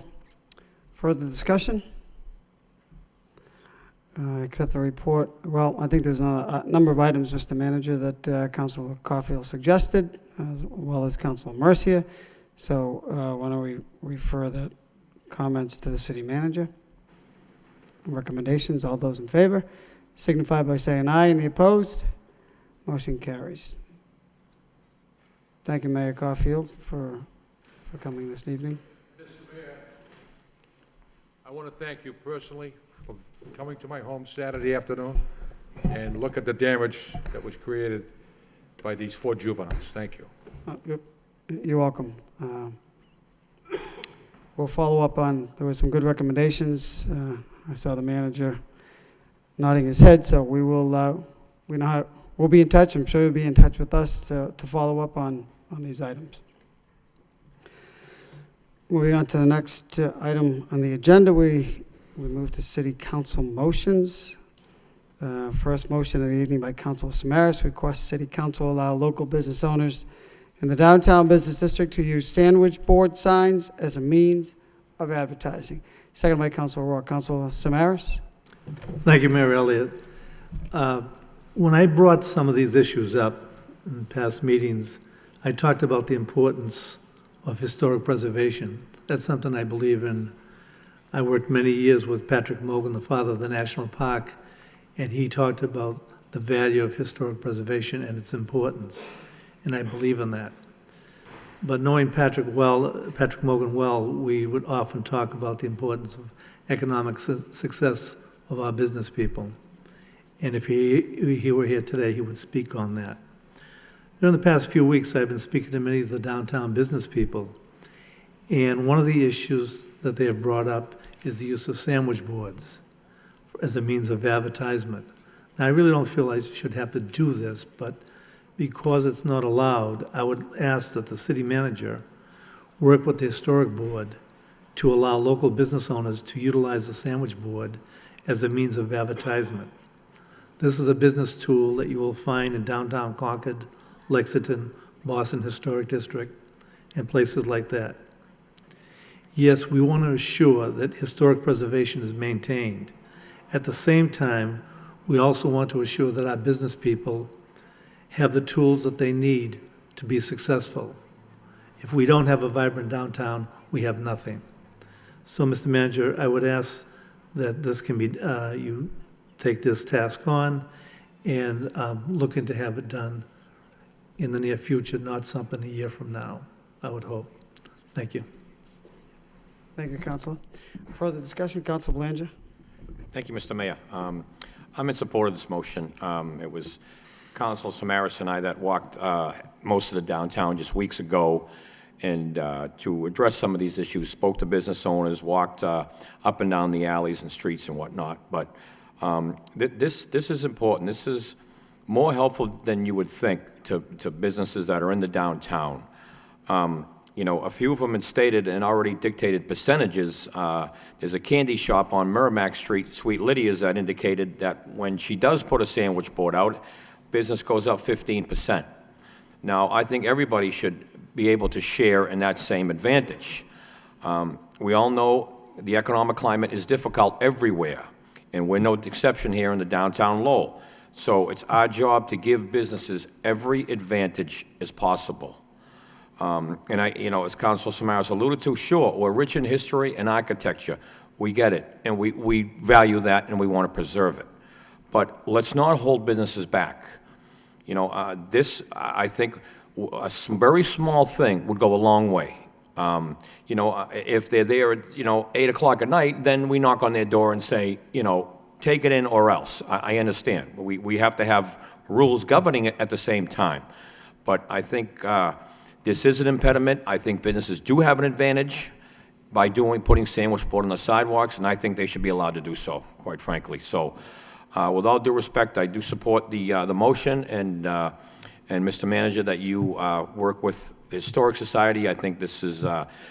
Further discussion? Accept the report. Well, I think there's a number of items, Mr. Manager, that Councilor Caulfield suggested, as well as Councilor Mercia. So why don't we refer the comments to the city manager? Recommendations, all those in favor, signify by saying aye, and the opposed, motion carries. Thank you, Mayor Caulfield, for coming this evening. Mr. Mayor, I want to thank you personally for coming to my home Saturday afternoon and look at the damage that was created by these 4 juveniles. Thank you. You're welcome. We'll follow up on, there were some good recommendations. I saw the manager nodding his head, so we'll be in touch. I'm sure you'll be in touch with us to follow up on these items. Moving on to the next item on the agenda, we move to city council motions. First motion of the evening by Councilor Samaras requests city council allow local business owners in the downtown business district to use sandwich board signs as a means of advertising. Second by Councilor Rourke. Councilor Samaras. Thank you, Mayor Elliott. When I brought some of these issues up in past meetings, I talked about the importance of historic preservation. That's something I believe in. I worked many years with Patrick Mogan, the father of the national park, and he talked about the value of historic preservation and its importance, and I believe in that. But knowing Patrick Mogan well, we would often talk about the importance of economic success of our business people. And if he were here today, he would speak on that. During the past few weeks, I've been speaking to many of the downtown business people, and one of the issues that they have brought up is the use of sandwich boards as a means of advertisement. Now, I really don't feel I should have to do this, but because it's not allowed, I would ask that the city manager work with the historic board to allow local business owners to utilize the sandwich board as a means of advertisement. This is a business tool that you will find in downtown Concord, Lexington, Boston Historic District, and places like that. Yes, we want to assure that historic preservation is maintained. At the same time, we also want to assure that our business people have the tools that they need to be successful. If we don't have a vibrant downtown, we have nothing. So, Mr. Manager, I would ask that this can be, you take this task on and looking to have it done in the near future, not something a year from now, I would hope. Thank you. Thank you, Councilor. Further discussion, Councilor Belanger. Thank you, Mr. Mayor. I'm in support of this motion. It was Councilor Samaras and I that walked most of the downtown just weeks ago and to address some of these issues, spoke to business owners, walked up and down the alleys and streets and whatnot. But this is important. This is more helpful than you would think to businesses that are in the downtown. You know, a few of them had stated and already dictated percentages. There's a candy shop on Merrimack Street, Sweet Lydia's, that indicated that when she does put a sandwich board out, business goes up 15%. Now, I think everybody should be able to share in that same advantage. We all know the economic climate is difficult everywhere, and we're no exception here in the downtown Lowell. So it's our job to give businesses every advantage as possible. And as Councilor Samaras alluded to, sure, we're rich in history and architecture. We get it, and we value that, and we want to preserve it. But let's not hold businesses back. I think, a very small thing would go a long way. If they're there at, 8 o'clock at night, then we knock on their door and say, take it in or else. I understand. We have to have rules governing it at the same time. But I think this is an impediment. I think businesses do have an advantage by putting sandwich board on the sidewalks, and I think they should be allowed to do so, quite frankly. So, with all due respect, I do support the motion, and Mr. Manager, that you work with the Historic Society. I think this is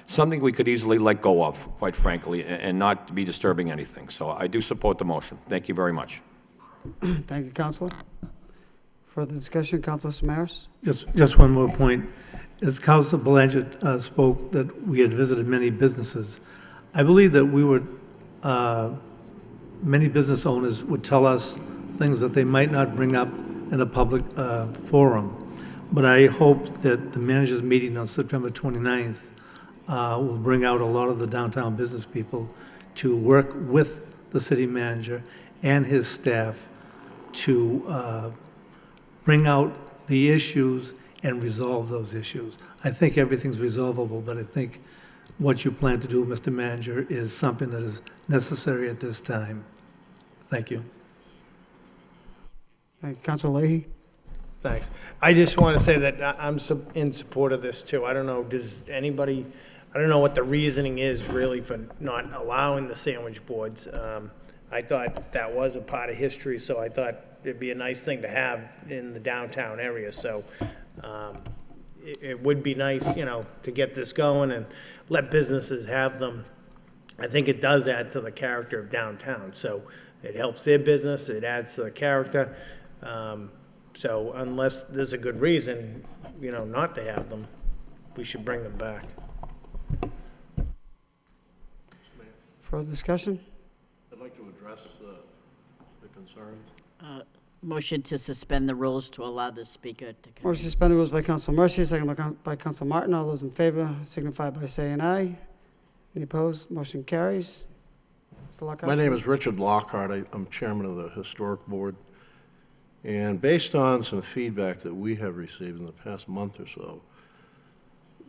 something we could easily let go of, quite frankly, and not be disturbing anything. So I do support the motion. Thank you very much. Thank you, Councilor. Further discussion, Councilor Samaras? Just one more point. As Councilor Belanger spoke, that we had visited many businesses. I believe that many business owners would tell us things that they might not bring up in a public forum. But I hope that the managers' meeting on September 29th will bring out a lot of the downtown business people to work with the city manager and his staff to bring out the issues and resolve those issues. I think everything's resolvable, but I think what you plan to do, Mr. Manager, is something that is necessary at this time. Thank you. Thank you, Councilor Leahy. Thanks. I just want to say that I'm in support of this too. I don't know, I don't know what the reasoning is really for not allowing the sandwich boards. I thought that was a part of history, so I thought it'd be a nice thing to have in the downtown area. So it would be nice, to get this going and let businesses have them. I think it does add to the character of downtown. So it helps their business, it adds to the character. So unless there's a good reason, not to have them, we should bring them back. Further discussion? I'd like to address the concerns. Motion to suspend the rules to allow the speaker to come. Motion to suspend the rules by Council Mercia, second by Council Martin. All those in favor signify by saying aye. Any opposed? Motion carries. Mr. Lockhart? My name is Richard Lockhart. I'm chairman of the Historic Board. And based on some feedback that we have received in the past month or so,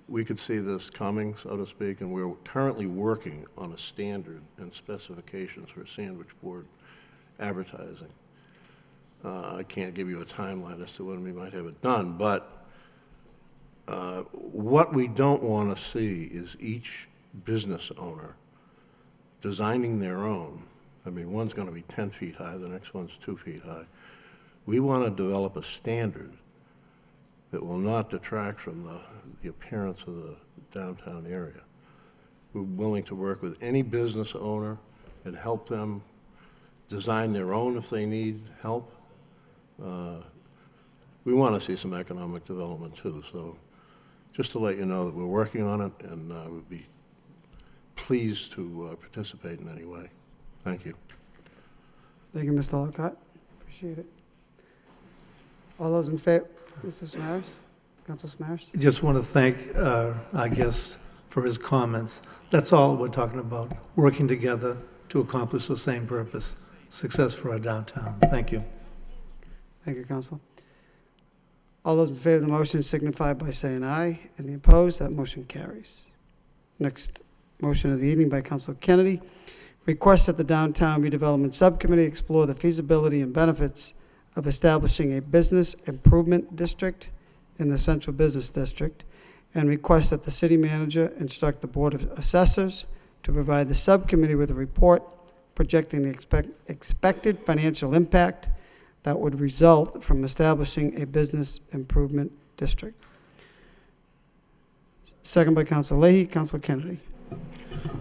we could see this coming, so to speak, and we're currently working on a standard and specifications for sandwich board advertising. I can't give you a timeline as to when we might have it done, but what we don't want to see is each business owner designing their own. I mean, one's going to be 10 feet high, the next one's 2 feet high. We want to develop a standard that will not detract from the appearance of the downtown area. We're willing to work with any business owner and help them design their own if they need help. We want to see some economic development too, so just to let you know that we're working on it, and we'd be pleased to participate in any way. Thank you. Thank you, Mr. Lockhart. Appreciate it. All those in favor? Mr. Smaris? Council Smaris? Just want to thank our guest for his comments. That's all we're talking about, working together to accomplish the same purpose, success for our downtown. Thank you. Thank you, Council. All those in favor of the motion signify by saying aye. And the opposed, that motion carries. Next motion of the evening by Council Kennedy. Request that the Downtown Redevelopment Subcommittee explore the feasibility and benefits of establishing a business improvement district in the Central Business District, and request that the city manager instruct the Board of Assessors to provide the subcommittee with a report projecting the expected financial impact that would result from establishing a business improvement district. Second by Council Leahy. Council Kennedy.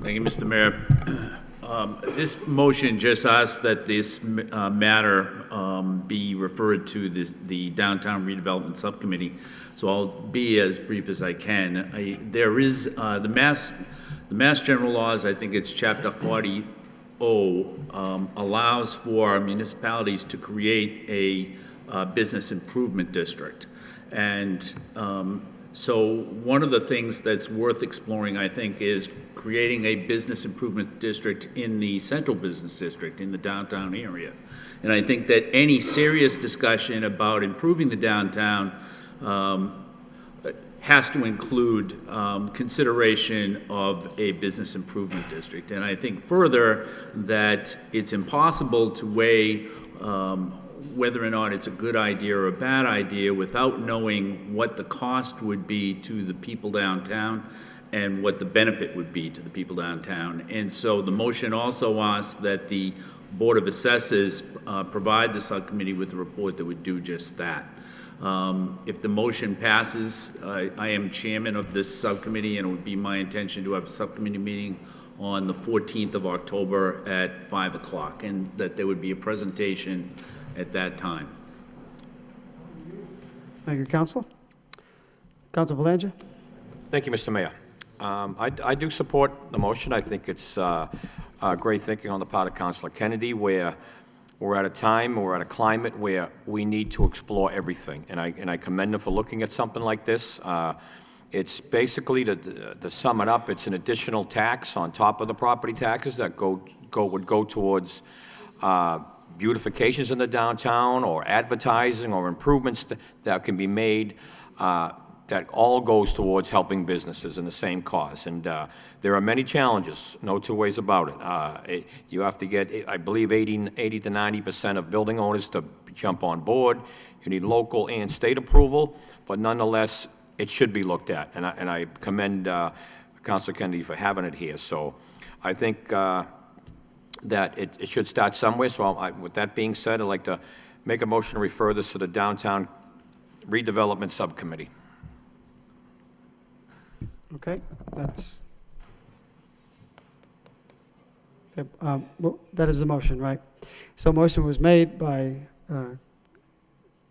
Thank you, Mr. Mayor. This motion just asks that this matter be referred to the Downtown Redevelopment Subcommittee, so I'll be as brief as I can. There is the Mass General Laws, I think it's Chapter 40, allows for municipalities to create a business improvement district. And so one of the things that's worth exploring, I think, is creating a business improvement district in the Central Business District in the downtown area. And I think that any serious discussion about improving the downtown has to include consideration of a business improvement district. And I think further that it's impossible to weigh whether or not it's a good idea or a bad idea without knowing what the cost would be to the people downtown and what the benefit would be to the people downtown. And so the motion also asks that the Board of Assessors provide the subcommittee with a report that would do just that. If the motion passes, I am chairman of this subcommittee, and it would be my intention to have a subcommittee meeting on the 14th of October at 5 o'clock, and that there would be a presentation at that time. Thank you, Council. Council Belanger. Thank you, Mr. Mayor. I do support the motion. I think it's great thinking on the part of Councilor Kennedy, where we're at a time, we're at a climate where we need to explore everything, and I commend them for looking at something like this. It's basically, to sum it up, it's an additional tax on top of the property taxes that would go towards beautifications in the downtown, or advertising, or improvements that can be made, that all goes towards helping businesses in the same cause. And there are many challenges, no two ways about it. You have to get, I believe, 80 to 90% of building owners to jump on board. You need local and state approval, but nonetheless, it should be looked at. And I commend Councilor Kennedy for having it here. So I think that it should start somewhere. So with that being said, I'd like to make a motion to refer this to the Downtown Redevelopment Subcommittee. Okay, that's, okay, that is the motion, right? So motion was made by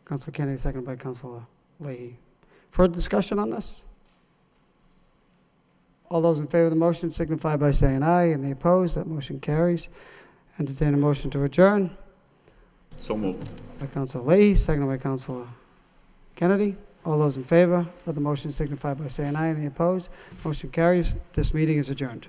Councilor Kennedy, seconded by Councilor Leahy. Further discussion on this? All those in favor of the motion signify by saying aye, and the opposed, that motion carries. Entertain a motion to adjourn. So moved. By Councilor Leahy, seconded by Councilor Kennedy. All those in favor of the motion signify by saying aye. Any opposed? Motion carries. This meeting is adjourned.